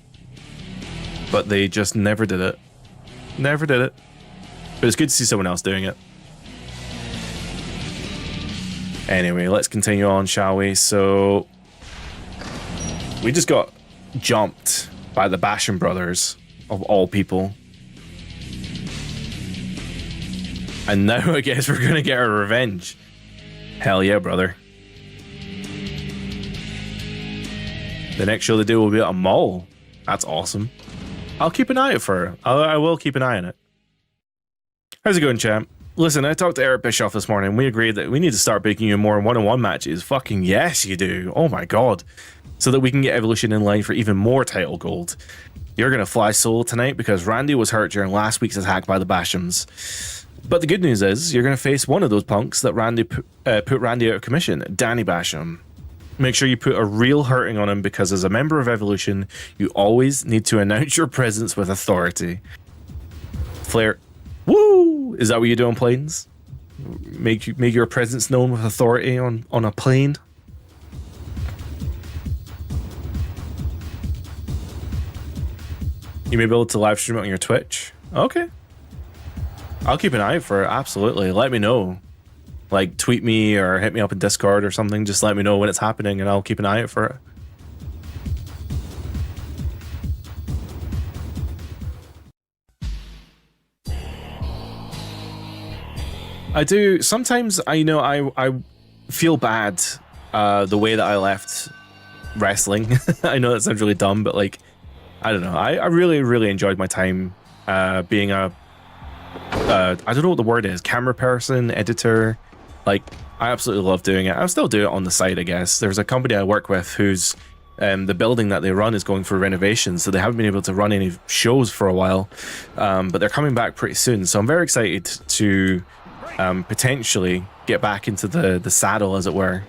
but they just never did it. Never did it. But it's good to see someone else doing it. Anyway, let's continue on, shall we? So we just got jumped by the Basham brothers, of all people. And now I guess we're gonna get our revenge. Hell yeah, brother. The next show they do will be at a mall. That's awesome. I'll keep an eye out for it. I will keep an eye on it. How's it going, champ? Listen, I talked to Eric Bischoff this morning. We agreed that we need to start booking you more one-on-one matches. Fucking yes, you do. Oh my god. So that we can get Evolution in line for even more title gold. You're going to fly solo tonight because Randy was hurt during last week's attack by the Bashams. But the good news is, you're going to face one of those punks that Randy put Randy out of commission, Danny Basham. Make sure you put a real hurting on him because as a member of Evolution, you always need to announce your presence with authority. Flair, woo! Is that what you do on planes? Make your presence known with authority on a plane? You may be able to live stream it on your Twitch. Okay. I'll keep an eye out for it, absolutely. Let me know. Like, tweet me or hit me up in Discord or something. Just let me know when it's happening and I'll keep an eye out for it. I do. Sometimes I feel bad the way that I left wrestling. I know that sounds really dumb, but like, I don't know. I really, really enjoyed my time being a I don't know what the word is, camera person, editor. Like, I absolutely love doing it. I'll still do it on the side, I guess. There's a company I work with who's the building that they run is going for renovation, so they haven't been able to run any shows for a while, but they're coming back pretty soon. So I'm very excited to potentially get back into the saddle, as it were.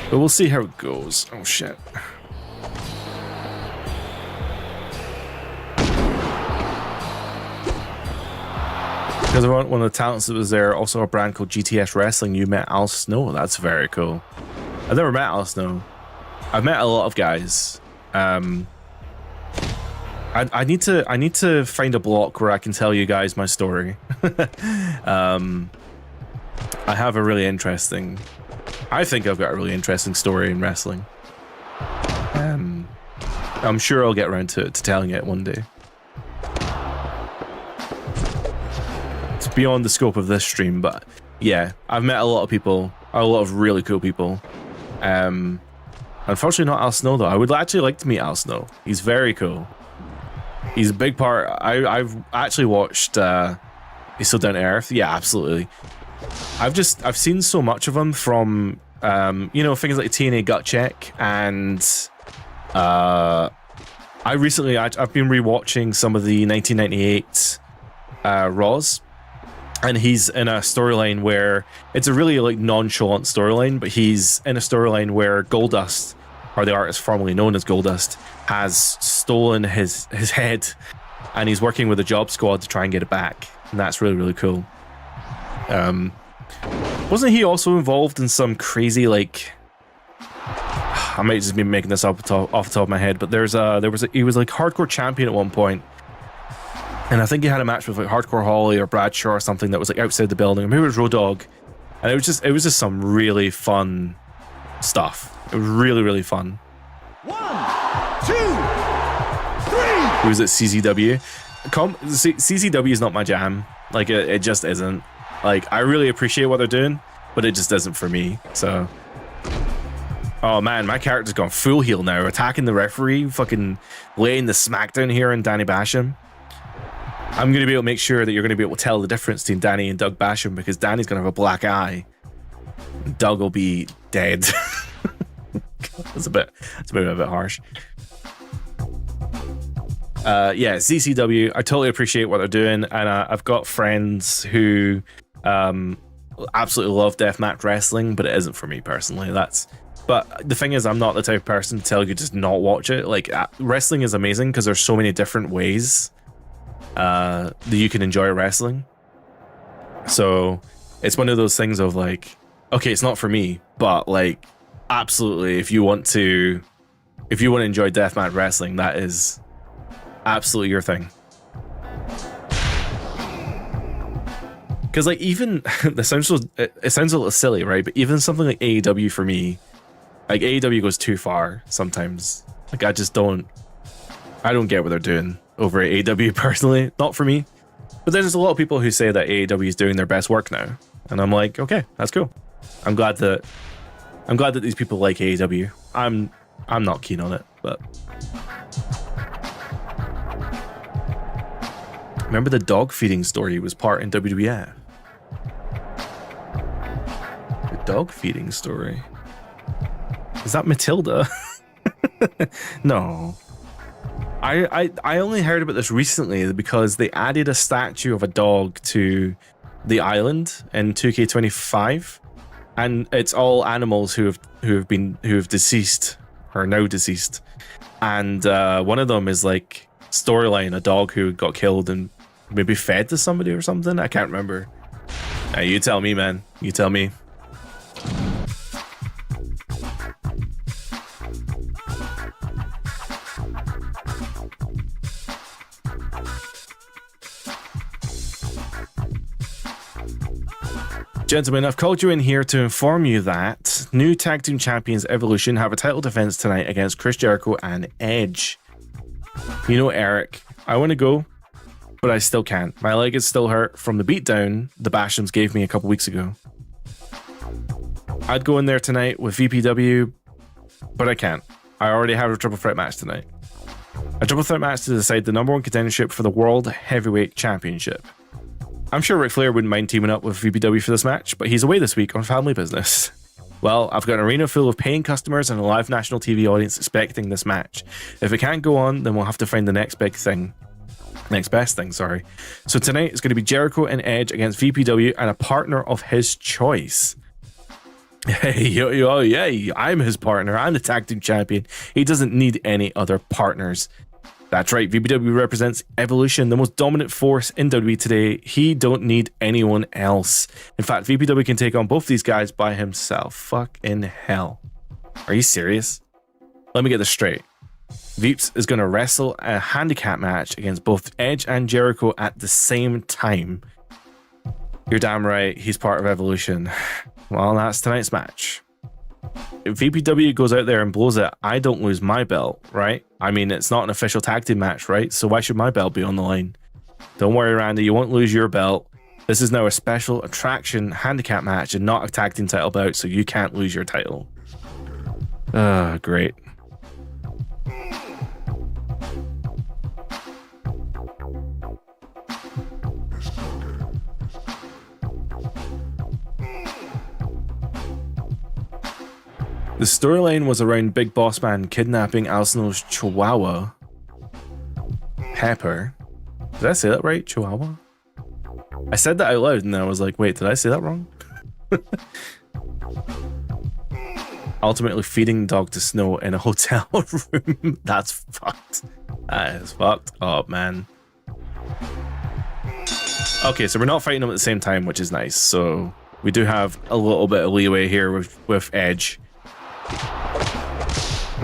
But we'll see how it goes. Oh shit. Because one of the talents that was there, also a brand called GTS Wrestling, you met Al Snow. That's very cool. I've never met Al Snow. I've met a lot of guys. I need to find a block where I can tell you guys my story. I have a really interesting. I think I've got a really interesting story in wrestling. I'm sure I'll get around to telling it one day. Beyond the scope of this stream, but yeah, I've met a lot of people, a lot of really cool people. Unfortunately not Al Snow though. I would actually like to meet Al Snow. He's very cool. He's a big part. I've actually watched He's So Down to Earth. Yeah, absolutely. I've seen so much of him from you know, things like TNA Gut Check, and I've been rewatching some of the 1998 Raws. And he's in a storyline where it's a really like nonchalant storyline, but he's in a storyline where Goldust, or the artist formerly known as Goldust, has stolen his head, and he's working with a job squad to try and get it back. And that's really, really cool. Wasn't he also involved in some crazy, like, I might just be making this up off the top of my head, but he was like hardcore champion at one point. And I think he had a match with like Hardcore Holly or Bradshaw or something that was like outside the building. Maybe it was Road Dogg. And it was just some really fun stuff. It was really, really fun. 1, 2, 3. He was at CZW. CZW is not my jam. Like it just isn't. Like, I really appreciate what they're doing, but it just isn't for me. So, oh man, my character's gone full heel now, attacking the referee, fucking laying the smackdown here on Danny Basham. I'm going to be able to make sure that you're going to be able to tell the difference between Danny and Doug Basham, because Danny's going to have a black eye. Doug will be dead. It's a bit harsh. Yeah, CCW, I totally appreciate what they're doing, and I've got friends who absolutely love deathmatch wrestling, but it isn't for me personally. But the thing is, I'm not the type of person to tell you just not watch it. Like, wrestling is amazing because there's so many different ways that you can enjoy wrestling. So it's one of those things of like, okay, it's not for me, but like, absolutely, if you want to enjoy deathmatch wrestling, that is absolutely your thing. Because like, even it sounds a little silly, right? But even something like AEW for me, like AEW goes too far sometimes. Like, I don't get what they're doing over at AEW personally. Not for me. But there's a lot of people who say that AEW is doing their best work now, and I'm like, okay, that's cool. I'm glad that these people like AEW. I'm not keen on it, but remember the dog feeding story was part in WWF. The dog feeding story. Is that Matilda? No. I only heard about this recently because they added a statue of a dog to the island in 2K25, and it's all animals who have deceased or are now deceased, and one of them is like storyline, a dog who got killed and maybe fed to somebody or something. I can't remember. You tell me, man. You tell me. Gentlemen, I've called you in here to inform you that new Tag Team Champions Evolution have a title defense tonight against Chris Jericho and Edge. You know, Eric, I want to go, but I still can't. My leg is still hurt from the beatdown the Bashams gave me a couple weeks ago. I'd go in there tonight with VPW, but I can't. I already have a triple threat match tonight. A triple threat match to decide the #1 contendership for the World Heavyweight Championship. I'm sure Ric Flair wouldn't mind teaming up with VPW for this match, but he's away this week on family business. Well, I've got an arena full of paying customers and a live national TV audience expecting this match. If it can't go on, then we'll have to find the next best thing, sorry. So tonight it's going to be Jericho and Edge against VPW and a partner of his choice. Hey, yeah, I'm his partner. I'm the tag team champion. He doesn't need any other partners. That's right, VPW represents Evolution, the most dominant force in WWE today. He don't need anyone else. In fact, VPW can take on both these guys by himself. Fucking hell. Are you serious? Let me get this straight. Veeps is going to wrestle a handicap match against both Edge and Jericho at the same time. You're damn right, he's part of Evolution. Well, that's tonight's match. If VPW goes out there and blows it, I don't lose my belt, right? I mean, it's not an official tag team match, right? So why should my belt be on the line? Don't worry, Randy, you won't lose your belt. This is now a special attraction handicap match and not a tag team title bout, so you can't lose your title. Great. The storyline was around Big Boss Man kidnapping Al Snow's Chihuahua, Pepper. Did I say that right? Chihuahua? I said that out loud and then I was like, wait, did I say that wrong? Ultimately feeding the dog to Snow in a hotel room. That's fucked. That is fucked up, man. Okay, so we're not fighting them at the same time, which is nice. So we do have a little bit of leeway here with Edge.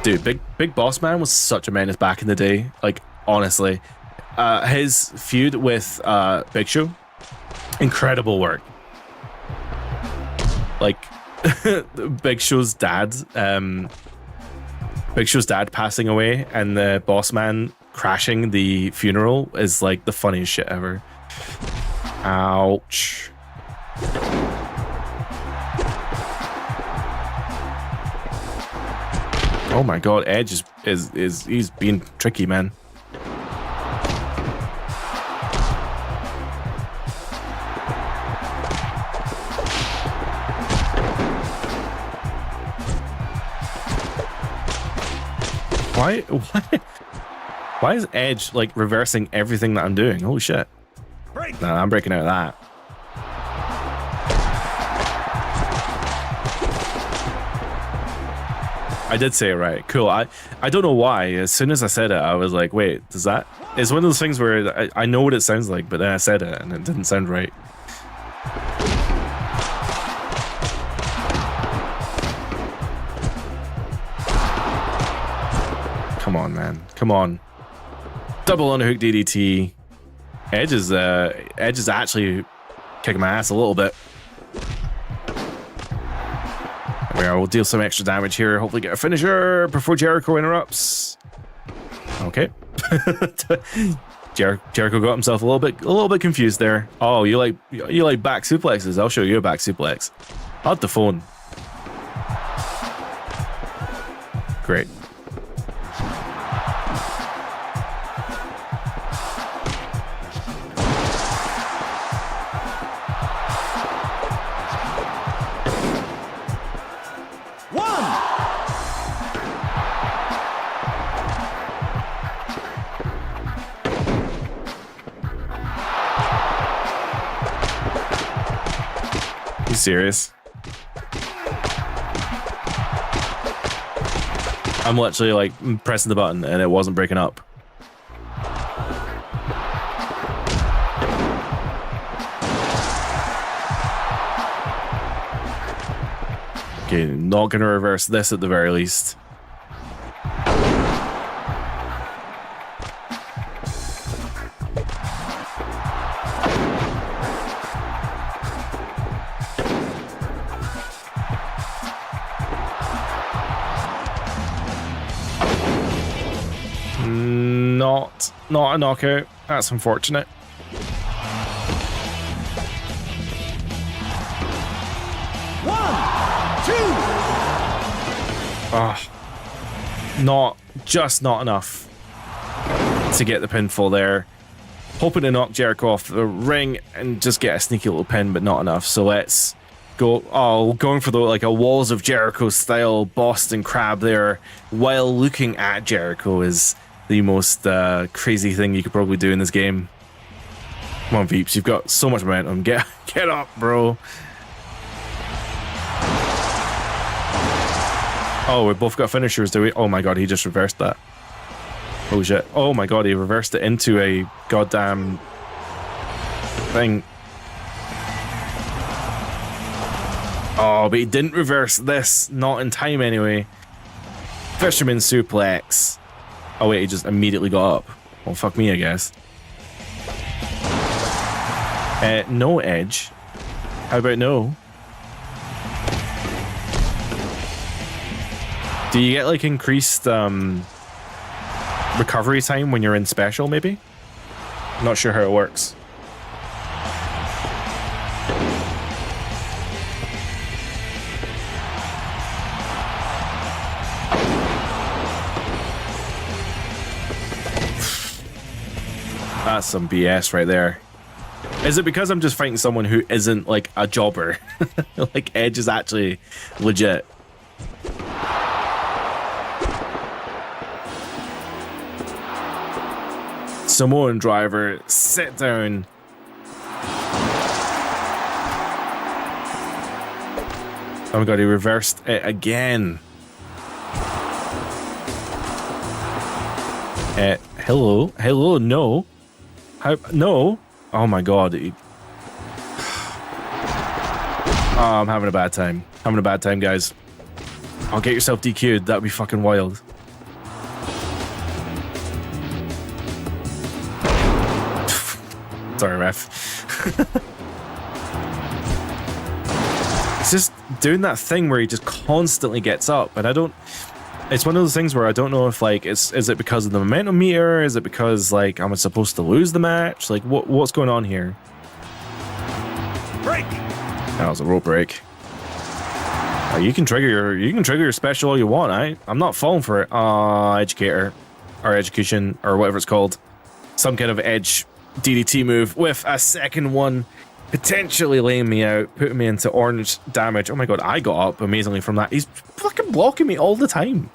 Dude, Big Boss Man was such a menace back in the day. Like, honestly. His feud with Big Show, incredible work. Like, Big Show's dad passing away and the Boss Man crashing the funeral is like the funniest shit ever. Ouch. Oh my god, Edge is he's being tricky, man. Why is Edge like reversing everything that I'm doing? Holy shit. Nah, I'm breaking out of that. I did say it right. Cool. I don't know why. As soon as I said it, I was like, wait, does that... It's one of those things where I know what it sounds like, but then I said it and it didn't sound right. Come on, man. Come on. Double underhook DDT. Edge is actually kicking my ass a little bit. We'll deal some extra damage here. Hopefully get a finisher before Jericho interrupts. Okay. Jericho got himself a little bit confused there. Oh, you like back suplexes? I'll show you a back suplex. I'll have the phone. Great. Serious? I'm literally like pressing the button and it wasn't breaking up. Okay, not gonna reverse this at the very least. Not a knockout. That's unfortunate. One, two. Ah, not enough. to get the pinfall there. Hoping to knock Jericho off the ring and just get a sneaky little pin, but not enough. So let's go. Oh, going for the like a Walls of Jericho style Boston Crab there while looking at Jericho is the most crazy thing you could probably do in this game. Come on, Veeps, you've got so much momentum. Get up, bro. Oh, we both got finishers, do we? Oh my god, he just reversed that. Oh shit. Oh my god, he reversed it into a goddamn thing. Oh, but he didn't reverse this. Not in time anyway. Fisherman suplex. Oh wait, he just immediately got up. Well, fuck me, I guess. No edge. How about no? Do you get like increased recovery time when you're in special, maybe? I'm not sure how it works. That's some BS right there. Is it because I'm just fighting someone who isn't like a jobber? Like Edge is actually legit. Samoan driver, sit down. Oh my god, he reversed it again. Hello, no. How, no. Oh my god. Oh, I'm having a bad time. Having a bad time, guys. I'll get yourself DQ'd. That'd be fucking wild. Sorry, ref. It's just doing that thing where he just constantly gets up, and I don't. It's one of those things where I don't know if like is it because of the momentum meter? Is it because like I'm supposed to lose the match? Like what's going on here? Break. That was a rope break. You can trigger your special all you want. I'm not falling for it. Educator or execution or whatever it's called. Some kind of edge DDT move with a second one potentially laying me out, putting me into orange damage. Oh my god, I got up amazingly from that. He's fucking blocking me all the time.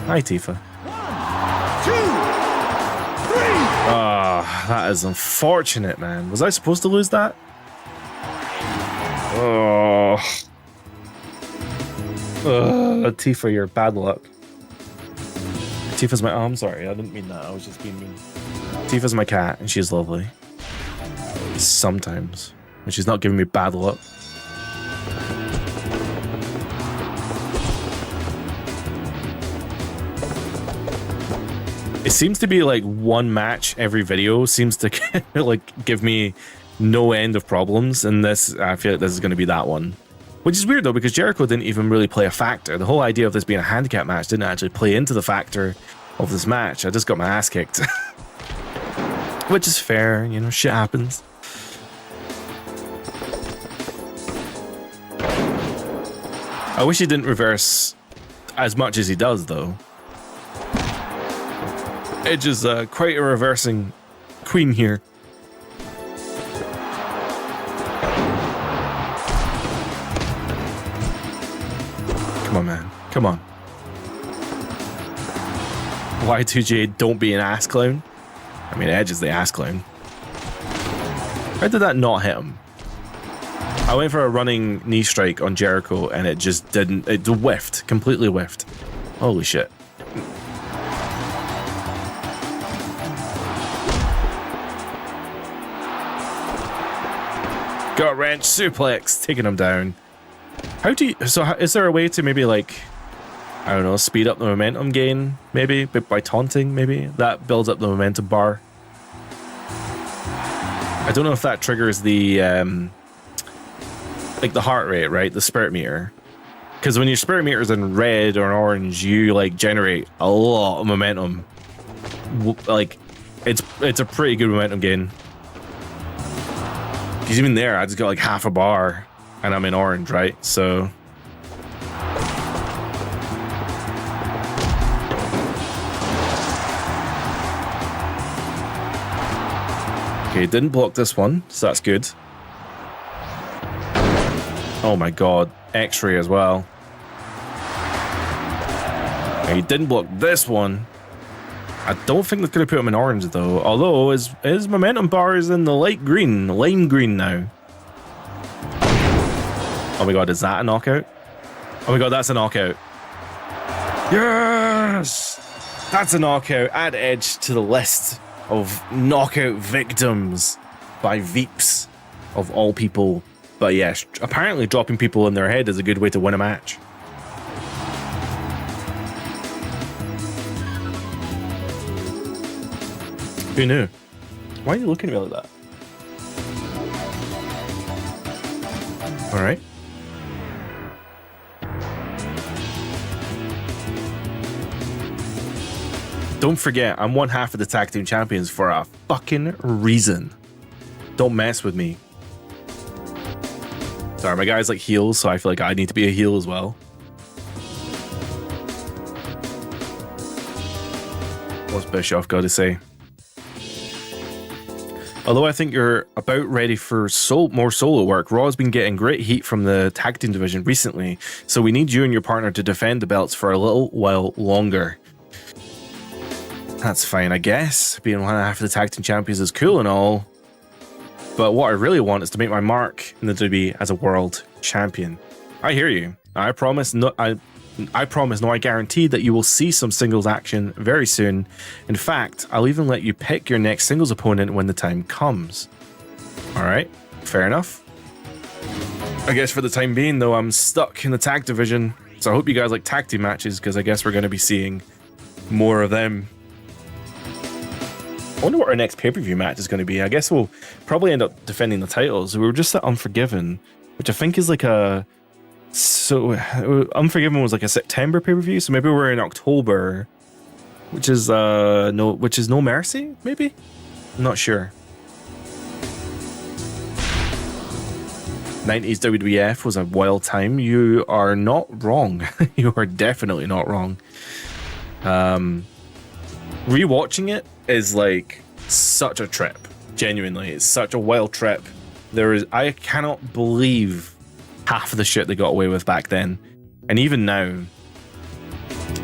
Hi, Tifa. 1, 2, 3. That is unfortunate, man. Was I supposed to lose that? Oh. Tifa, you're bad luck. Tifa's my... Oh, I'm sorry. I didn't mean that. I was just being mean. Tifa's my cat, and she's lovely. Sometimes. And she's not giving me bad luck. It seems to be like one match every video seems to like give me no end of problems, and this, I feel like this is going to be that one. Which is weird though, because Jericho didn't even really play a factor. The whole idea of this being a handicap match didn't actually play into the factor of this match. I just got my ass kicked. Which is fair, you know, shit happens. I wish he didn't reverse as much as he does though. Edge is quite a reversing queen here. Come on, man. Come on. Y2J, don't be an ass clown. I mean, Edge is the ass clown. How did that not hit him? I went for a running knee strike on Jericho and it just didn't. It whiffed. Completely whiffed. Holy shit. Gut wrench suplex, taking him down. How do you... So is there a way to maybe like... I don't know, speed up the momentum gain, maybe? But by taunting, maybe? That builds up the momentum bar. I don't know if that triggers the... like the heart rate, right? The spirit meter. Because when your spirit meter is in red or orange, you like generate a lot of momentum. Like, it's a pretty good momentum gain. Because even there, I just got like half a bar and I'm in orange, right? So... Okay, didn't block this one, so that's good. Oh my god, X-ray as well. Okay, he didn't block this one. I don't think that's going to put him in orange though, although his momentum bar is in the light green, lime green now. Oh my god, is that a knockout? Oh my god, that's a knockout. Yes! That's a knockout. Add Edge to the list of knockout victims by Veeps of all people. But yeah, apparently dropping people in their head is a good way to win a match. Who knew? Why are you looking at me like that? All right. Don't forget, I'm one half of the tag team champions for a fucking reason. Don't mess with me. Sorry, my guy's like heels, so I feel like I need to be a heel as well. What's Bischoff got to say? Although I think you're about ready for more solo work, Raw's been getting great heat from the tag team division recently, so we need you and your partner to defend the belts for a little while longer. That's fine, I guess. Being one half of the tag team champions is cool and all, but what I really want is to make my mark in the WWE as a world champion. I hear you. I promise, I guarantee that you will see some singles action very soon. In fact, I'll even let you pick your next singles opponent when the time comes. Alright, fair enough. I guess for the time being though, I'm stuck in the tag division, so I hope you guys like tag team matches, because I guess we're going to be seeing more of them. I wonder what our next pay-per-view match is going to be. I guess we'll probably end up defending the titles. We were just at Unforgiven, which I think is like a... So Unforgiven was like a September pay-per-view, so maybe we're in October, which is No Mercy, maybe? I'm not sure. 90s WWF was a wild time. You are not wrong. You are definitely not wrong. Rewatching it is like such a trip. Genuinely, it's such a wild trip. I cannot believe half of the shit they got away with back then, and even now,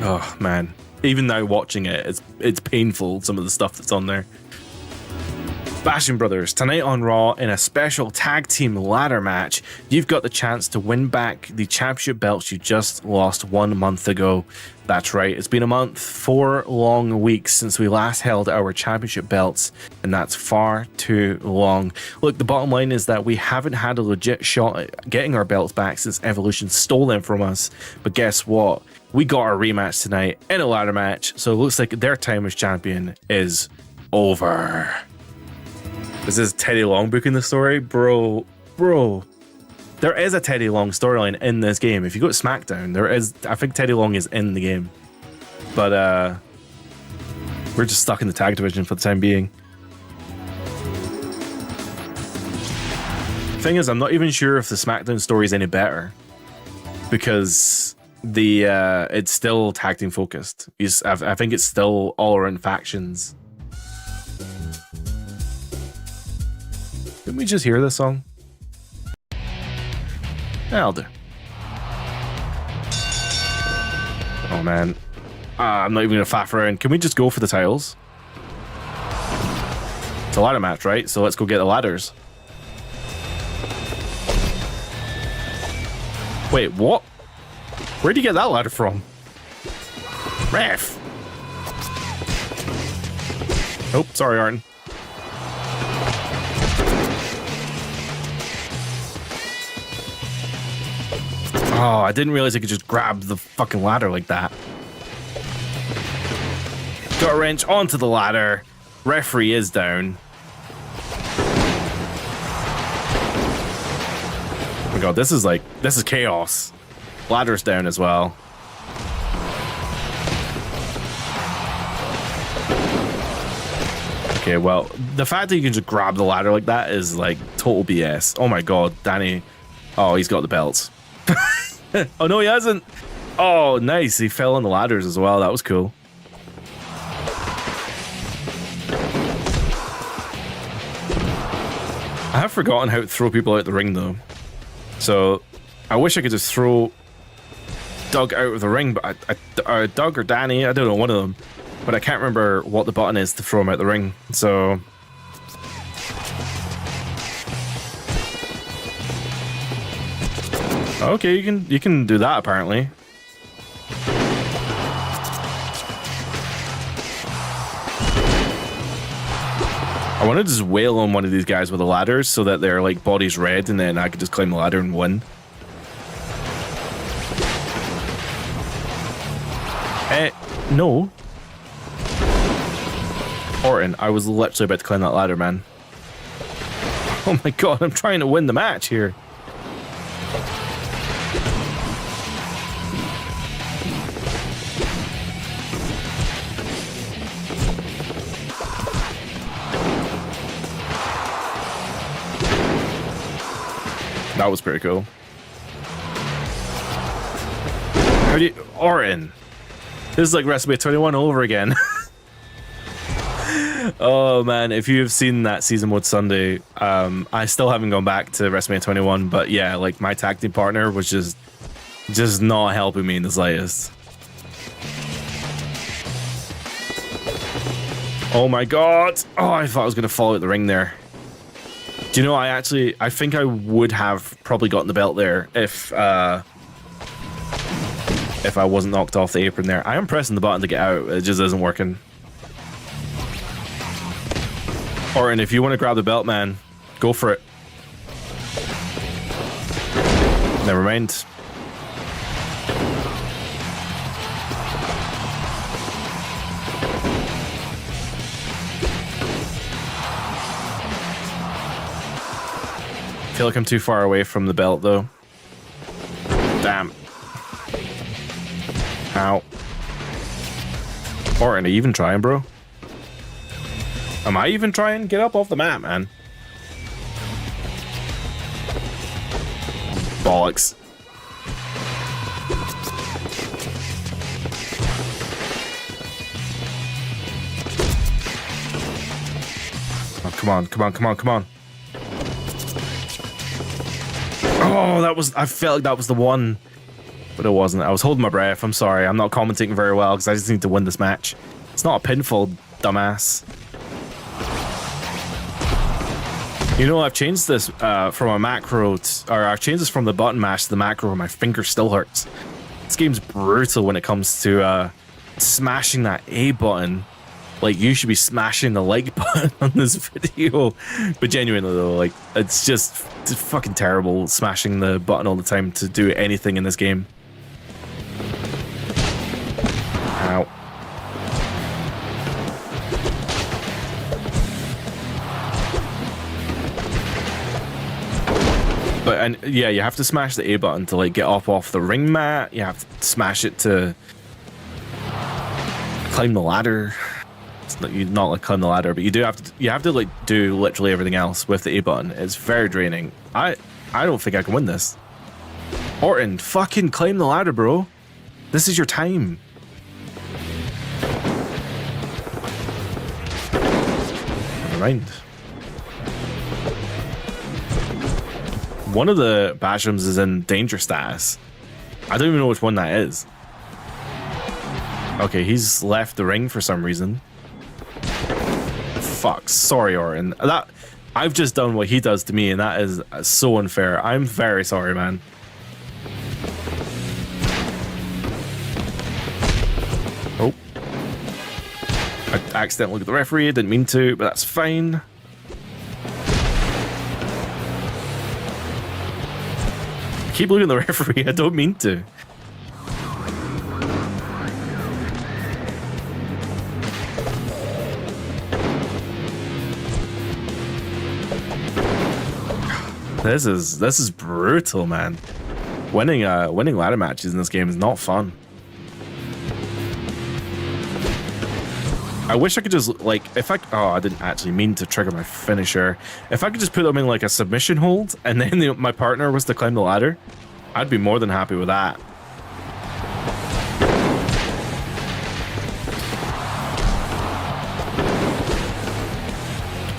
oh man, even now watching it, it's painful, some of the stuff that's on there. Bashing Brothers, tonight on Raw, in a special tag team ladder match, you've got the chance to win back the championship belts you just lost 1 month ago. That's right, it's been a month, 4 long weeks since we last held our championship belts, and that's far too long. Look, the bottom line is that we haven't had a legit shot at getting our belts back since Evolution stole them from us, but guess what? We got our rematch tonight in a ladder match, so it looks like their time as champion is over. Is this Teddy Long booking the story? Bro. There is a Teddy Long storyline in this game. If you go to SmackDown, there is. I think Teddy Long is in the game. But we're just stuck in the tag division for the time being. Thing is, I'm not even sure if the SmackDown story is any better, because it's still tag team focused. I think it's still all around factions. Didn't we just hear this song? Yeah, I'll do. Oh man, I'm not even gonna faff around. Can we just go for the titles? It's a ladder match, right? So let's go get the ladders. Wait, what? Where'd you get that ladder from? Ref! Oh, sorry, Arden. Oh, I didn't realize I could just grab the fucking ladder like that. Got a wrench onto the ladder. Referee is down. Oh my god, this is chaos. Ladder's down as well. Okay, well, the fact that you can just grab the ladder like that is like total BS. Oh my god, Danny. Oh, he's got the belts. Oh no, he hasn't. Oh, nice. He fell on the ladders as well. That was cool. I have forgotten how to throw people out the ring, though. So, I wish I could just throw Doug out of the ring, but Doug or Danny, I don't know, one of them. But I can't remember what the button is to throw him out the ring. So... Okay, you can do that, apparently. I want to just wail on one of these guys with a ladder so that their like body's red, and then I could just climb the ladder and win. No. Orton, I was literally about to climb that ladder, man. Oh my god, I'm trying to win the match here. That was pretty cool. How do you... Orton. This is like WrestleMania 21 over again. Oh man, if you've seen that season mode Sunday, I still haven't gone back to WrestleMania 21, but yeah, like my tag team partner was just not helping me in the slightest. Oh my god! Oh, I thought I was gonna fall out the ring there. Do you know, I think I would have probably gotten the belt there if I wasn't knocked off the apron there. I am pressing the button to get out, it just isn't working. Orton, if you want to grab the belt, man, go for it. Never mind. I feel like I'm too far away from the belt, though. Damn. Ow. Orton, are you even trying, bro? Am I even trying? Get up off the mat, man. Bollocks. Oh, come on, come on, come on, come on. Oh, that was... I felt like that was the one. But it wasn't. I was holding my breath. I'm sorry. I'm not commentating very well because I just need to win this match. It's not a pinfall, dumbass. You know, I've changed this from a macro, or I've changed this from the button mash to the macro, and my finger still hurts. This game's brutal when it comes to smashing that A button. Like, you should be smashing the like button on this video. But genuinely though, like, it's just fucking terrible smashing the button all the time to do anything in this game. Ow. But, and yeah, you have to smash the A button to like get up off the ring mat. You have to smash it to climb the ladder. It's not like climb the ladder, but you have to like do literally everything else with the A button. It's very draining. I don't think I can win this. Orton, fucking climb the ladder, bro. This is your time. Never mind. One of the Bashrams is in danger status. I don't even know which one that is. Okay, he's left the ring for some reason. Fuck, sorry, Orton. That I've just done what he does to me, and that is so unfair. I'm very sorry, man. Oh. I accidentally looked at the referee, I didn't mean to, but that's fine. I keep looking at the referee, I don't mean to. This is brutal, man. Winning ladder matches in this game is not fun. I wish I could just like I didn't actually mean to trigger my finisher. If I could just put them in like a submission hold and then my partner was to climb the ladder, I'd be more than happy with that.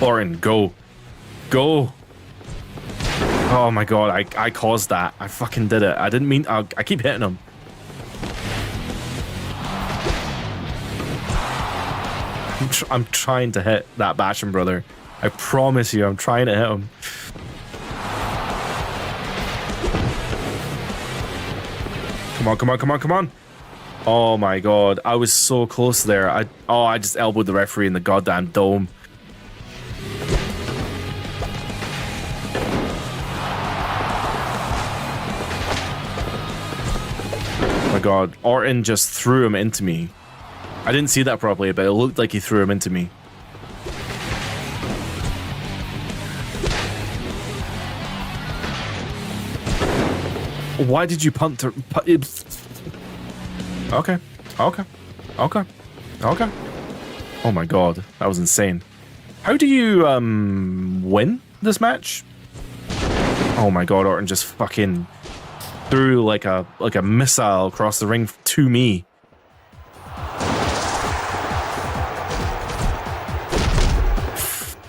Orton, go. Go. Oh my god, I caused that. I fucking did it. I didn't mean... I keep hitting him. I'm trying to hit that Basham brother. I promise you, I'm trying to hit him. Come on, come on, come on, come on. Oh my god, I was so close there. I just elbowed the referee in the goddamn dome. Oh my god, Orton just threw him into me. I didn't see that properly, but it looked like he threw him into me. Why did you punt to... Okay. Okay. Okay. Okay. Oh my god, that was insane. How do you win this match? Oh my god, Orton just fucking threw like a missile across the ring to me.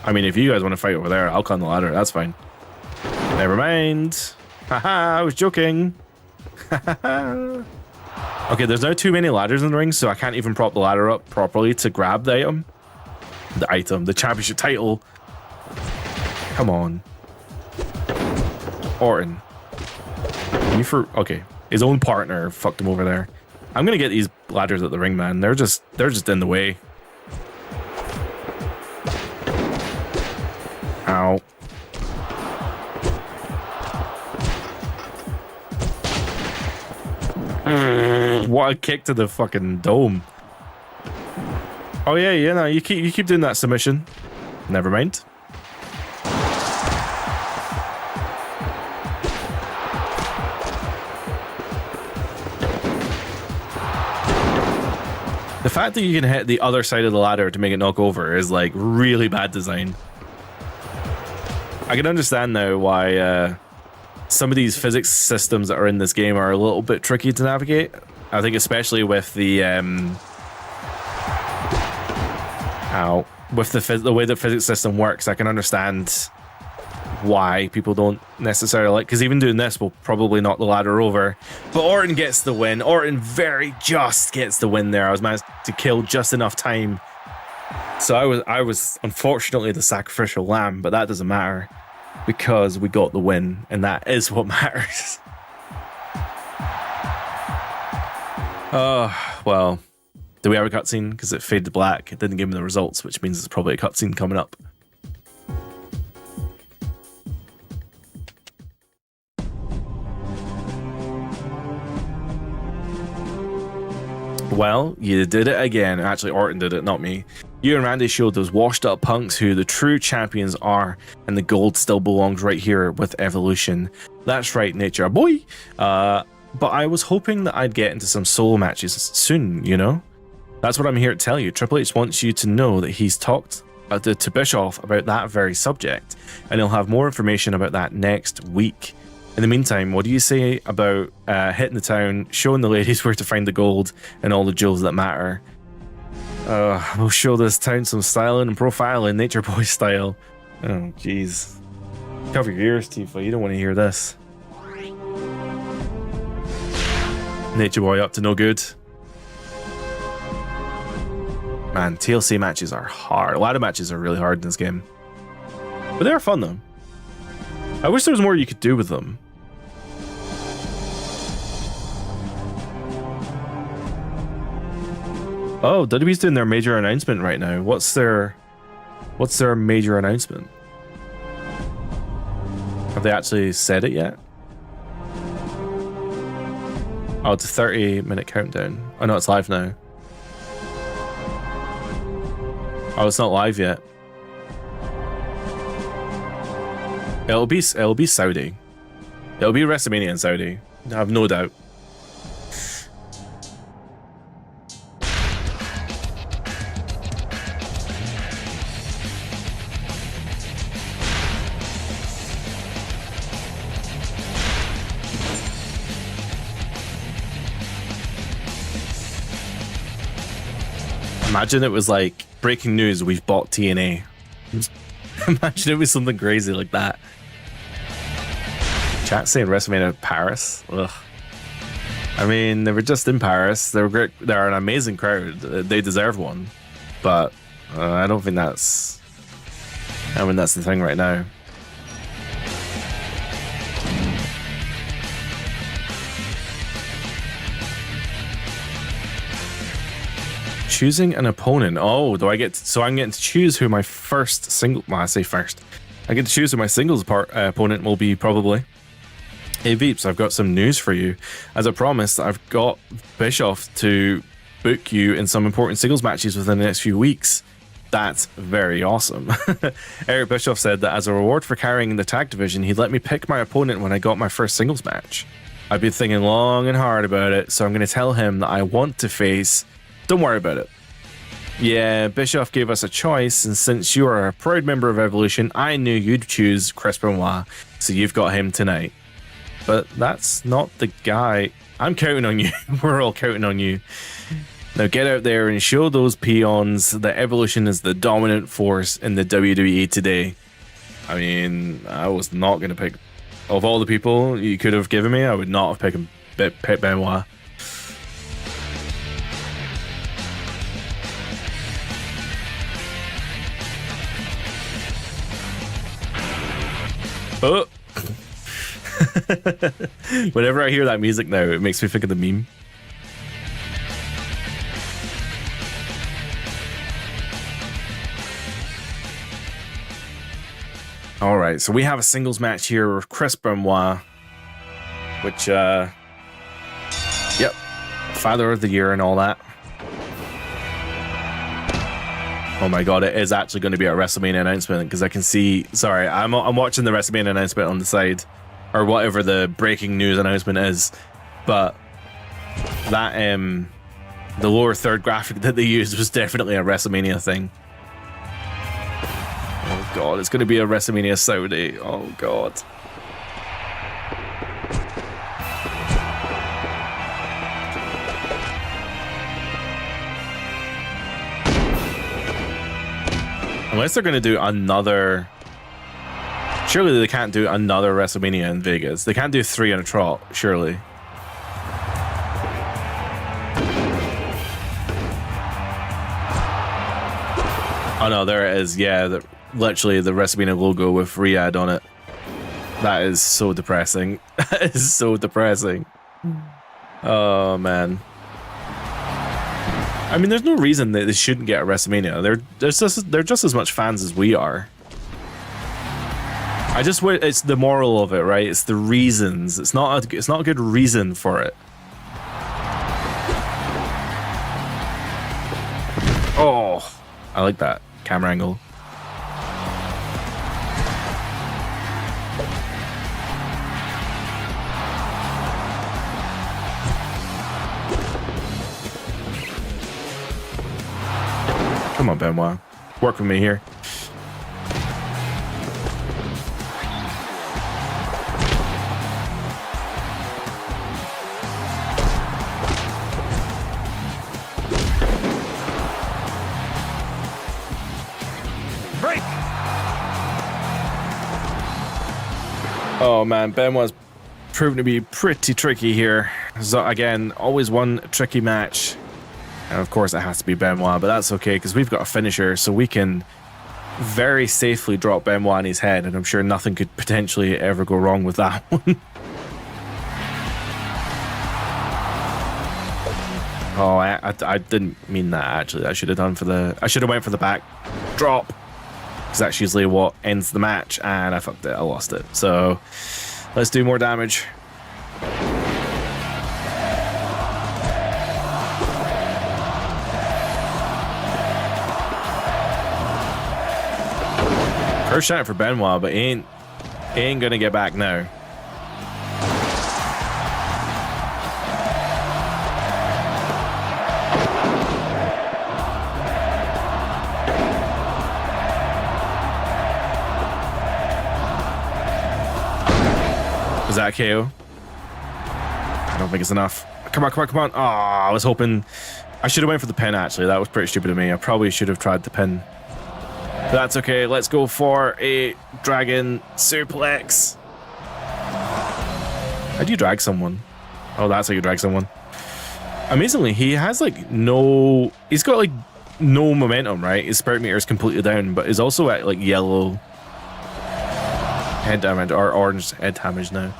I mean, if you guys want to fight over there, I'll climb the ladder. That's fine. Never mind. Haha, I was joking. Okay, there's now too many ladders in the ring, so I can't even prop the ladder up properly to grab the item. The championship title. Come on. Orton. Okay, his own partner fucked him over there. I'm gonna get these ladders at the ring, man. They're just in the way. Ow. What a kick to the fucking dome. Oh yeah, no, you keep doing that submission. Never mind. The fact that you can hit the other side of the ladder to make it knock over is like really bad design. I can understand now why some of these physics systems that are in this game are a little bit tricky to navigate. I think especially with the the way the physics system works, I can understand why people don't necessarily like, because even doing this will probably knock the ladder over. But Orton gets the win. Orton very just gets the win there. I was managed to kill just enough time. So I was unfortunately the sacrificial lamb, but that doesn't matter because we got the win, and that is what matters. Well, do we have a cutscene? Because it faded to black. It didn't give me the results, which means there's probably a cutscene coming up. Well, you did it again. Actually, Orton did it, not me. You and Randy showed those washed up punks who the true champions are, and the gold still belongs right here with Evolution. That's right, Nature Boy. But I was hoping that I'd get into some solo matches soon, you know? That's what I'm here to tell you. Triple H wants you to know that he's talked to Bischoff about that very subject, and he'll have more information about that next week. In the meantime, what do you say about hitting the town, showing the ladies where to find the gold and all the jewels that matter? We'll show this town some styling and profiling, Nature Boy style. Oh, jeez. Cover your ears, Tifa. You don't want to hear this. Nature Boy up to no good. Man, TLC matches are hard. A lot of matches are really hard in this game. But they are fun, though. I wish there was more you could do with them. Oh, WWE's doing their major announcement right now. What's their major announcement? Have they actually said it yet? Oh, it's a 30-minute countdown. Oh no, it's live now. Oh, it's not live yet. It'll be Saudi. It'll be WrestleMania in Saudi. I have no doubt. Imagine it was like breaking news, we've bought TNA. Imagine it was something crazy like that. Chat saying WrestleMania Paris. Ugh. I mean, they were just in Paris. They were great. They're an amazing crowd. They deserve one, but I don't think that's. I mean, that's the thing right now. Choosing an opponent. Oh, do I get? So I'm getting to choose who my first single. Well, I say first. I get to choose who my singles opponent will be, probably. Hey Veeps, I've got some news for you. As I promised, I've got Bischoff to book you in some important singles matches within the next few weeks. That's very awesome. Eric Bischoff said that as a reward for carrying the tag division, he'd let me pick my opponent when I got my first singles match. I've been thinking long and hard about it, so I'm going to tell him that I want to face... Don't worry about it. Yeah, Bischoff gave us a choice, and since you are a proud member of Evolution, I knew you'd choose Chris Benoit, so you've got him tonight. But that's not the guy. I'm counting on you. We're all counting on you. Now get out there and show those peons that Evolution is the dominant force in the WWE today. I mean, I was not going to pick... Of all the people you could have given me, I would not have picked Benoit. Oh! Whenever I hear that music now, it makes me think of the meme. Alright, so we have a singles match here with Chris Benoit, which, yep, Father of the Year and all that. Oh my god, it is actually going to be a WrestleMania announcement, because I can see... Sorry, I'm watching the WrestleMania announcement on the side, or whatever the breaking news announcement is, but that, the lower third graphic that they used was definitely a WrestleMania thing. Oh god, it's going to be a WrestleMania Saudi. Oh god. Unless they're going to do another... Surely they can't do another WrestleMania in Vegas. They can't do 3 in a trot, surely. Oh no, there it is. Yeah, literally the WrestleMania logo with Riyadh on it. That is so depressing. That is so depressing. Oh man. I mean, there's no reason that they shouldn't get a WrestleMania. They're just as much fans as we are. It's the moral of it, right? It's the reasons. It's not a good reason for it. Oh, I like that camera angle. Come on, Benoit. Work with me here. Break. Oh man, Benoit's proven to be pretty tricky here. So again, always one tricky match. And of course it has to be Benoit, but that's okay because we've got a finisher, so we can very safely drop Benoit on his head, and I'm sure nothing could potentially ever go wrong with that one. Oh, I didn't mean that actually. I should have went for the back drop, because that's usually what ends the match, and I fucked it. I lost it. So let's do more damage. First shot for Benoit, but he ain't gonna get back now. Is that KO? I don't think it's enough. Come on, come on, come on. Oh, I was hoping... I should have went for the pin, actually. That was pretty stupid of me. I probably should have tried the pin. But that's okay. Let's go for a dragon suplex. How do you drag someone? Oh, that's how you drag someone. Amazingly, he has like no... He's got like no momentum, right? His spirit meter is completely down, but is also at like yellow head damage or orange head damage now.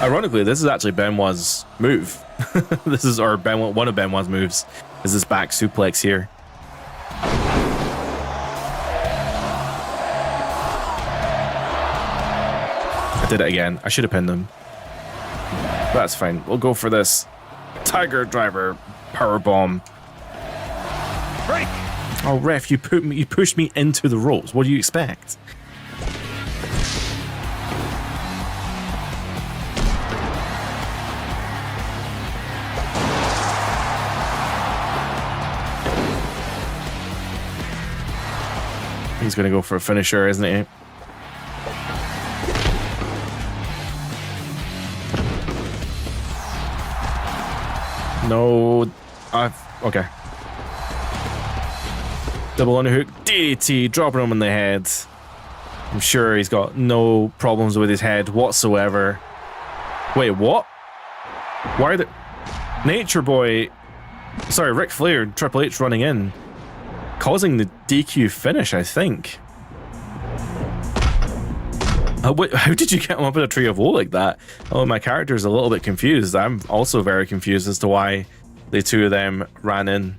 Ironically, this is actually Benoit's move. This is one of Benoit's moves. Is this back suplex here? I did it again. I should have pinned him. That's fine. We'll go for this Tiger Driver power bomb. Break. Oh, ref, you pushed me into the ropes. What do you expect? He's going to go for a finisher, isn't he? No. Okay. Double underhook. DDT. Dropping him in the head. I'm sure he's got no problems with his head whatsoever. Wait, what? Why are the... Nature Boy... Sorry, Ric Flair and Triple H running in. Causing the DQ finish, I think. How did you get him up in a tree of woe like that? Oh, my character's a little bit confused. I'm also very confused as to why the two of them ran in.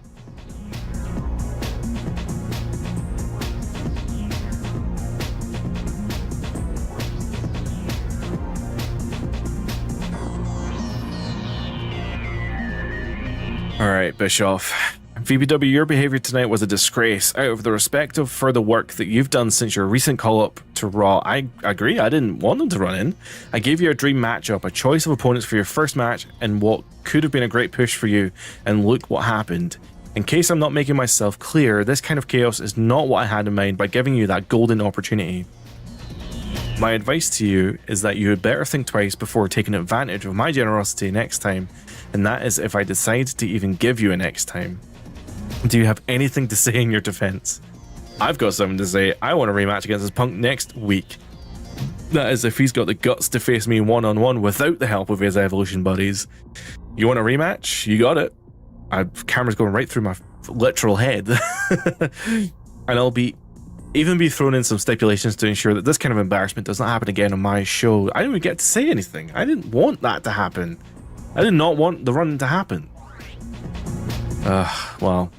All right, Bischoff. VBW, your behavior tonight was a disgrace. Out of the respect for the work that you've done since your recent call-up to Raw, I agree, I didn't want them to run in. I gave you a dream matchup, a choice of opponents for your first match, and what could have been a great push for you, and look what happened. In case I'm not making myself clear, this kind of chaos is not what I had in mind by giving you that golden opportunity. My advice to you is that you had better think twice before taking advantage of my generosity next time, and that is if I decide to even give you a next time. Do you have anything to say in your defense? I've got something to say. I want a rematch against this punk next week. That is if he's got the guts to face me one-on-one without the help of his Evolution buddies. You want a rematch? You got it. Camera's going right through my literal head. And I'll even be thrown in some stipulations to ensure that this kind of embarrassment does not happen again on my show. I didn't even get to say anything. I didn't want that to happen. I did not want the run to happen. Well,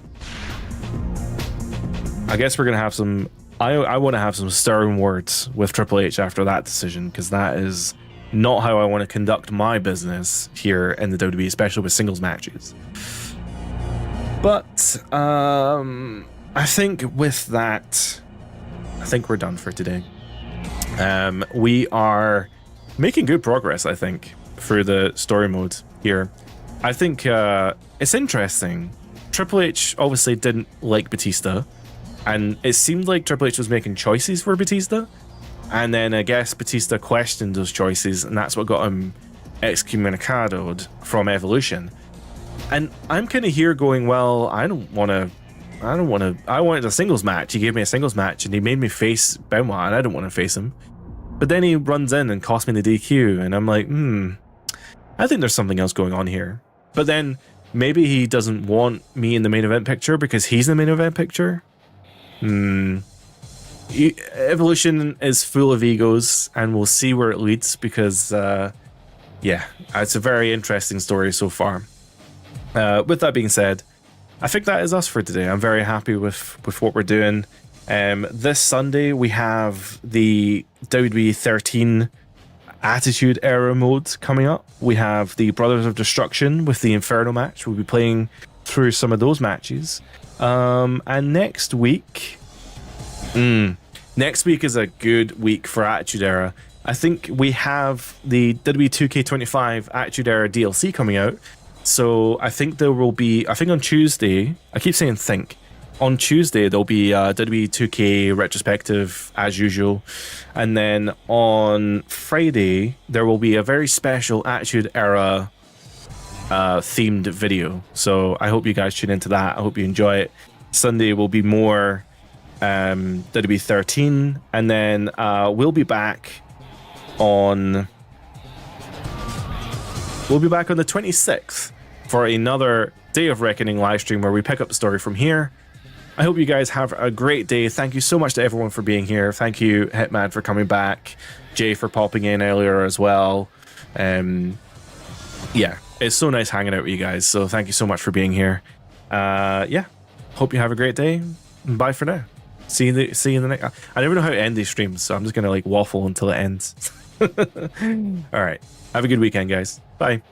I guess we're going to have some... I want to have some stern words with Triple H after that decision, because that is not how I want to conduct my business here in the WWE, especially with singles matches. But I think with that, I think we're done for today. We are making good progress, I think, through the story mode here. I think it's interesting. Triple H obviously didn't like Batista, and it seemed like Triple H was making choices for Batista, and then I guess Batista questioned those choices, and that's what got him excommunicadoed from Evolution. And I'm kind of here going, well, I wanted a singles match. He gave me a singles match, and he made me face Benoit, and I don't want to face him. But then he runs in and costs me the DQ, and I'm like, I think there's something else going on here. But then maybe he doesn't want me in the main event picture because he's in the main event picture. Evolution is full of egos, and we'll see where it leads because, yeah, it's a very interesting story so far. With that being said, I think that is us for today. I'm very happy with what we're doing. This Sunday, we have the WWE 13 Attitude Era mode coming up. We have the Brothers of Destruction with the Inferno match. We'll be playing through some of those matches. And next week is a good week for Attitude Era. I think we have the WWE 2K25 Attitude Era DLC coming out. So I think there will be, on Tuesday, I keep saying think. On Tuesday, there'll be WWE 2K retrospective as usual. And then on Friday, there will be a very special Attitude Era themed video. So I hope you guys tune into that. I hope you enjoy it. Sunday will be more WWE 13, and then we'll be back on the 26th for another Day of Reckoning live stream where we pick up the story from here. I hope you guys have a great day. Thank you so much to everyone for being here. Thank you, Hitman, for coming back. Jay for popping in earlier as well. Yeah, it's so nice hanging out with you guys. So thank you so much for being here. Yeah, hope you have a great day. Bye for now. See you in the next. I never know how to end these streams, so I'm just gonna like waffle until it ends. All right, have a good weekend, guys. Bye.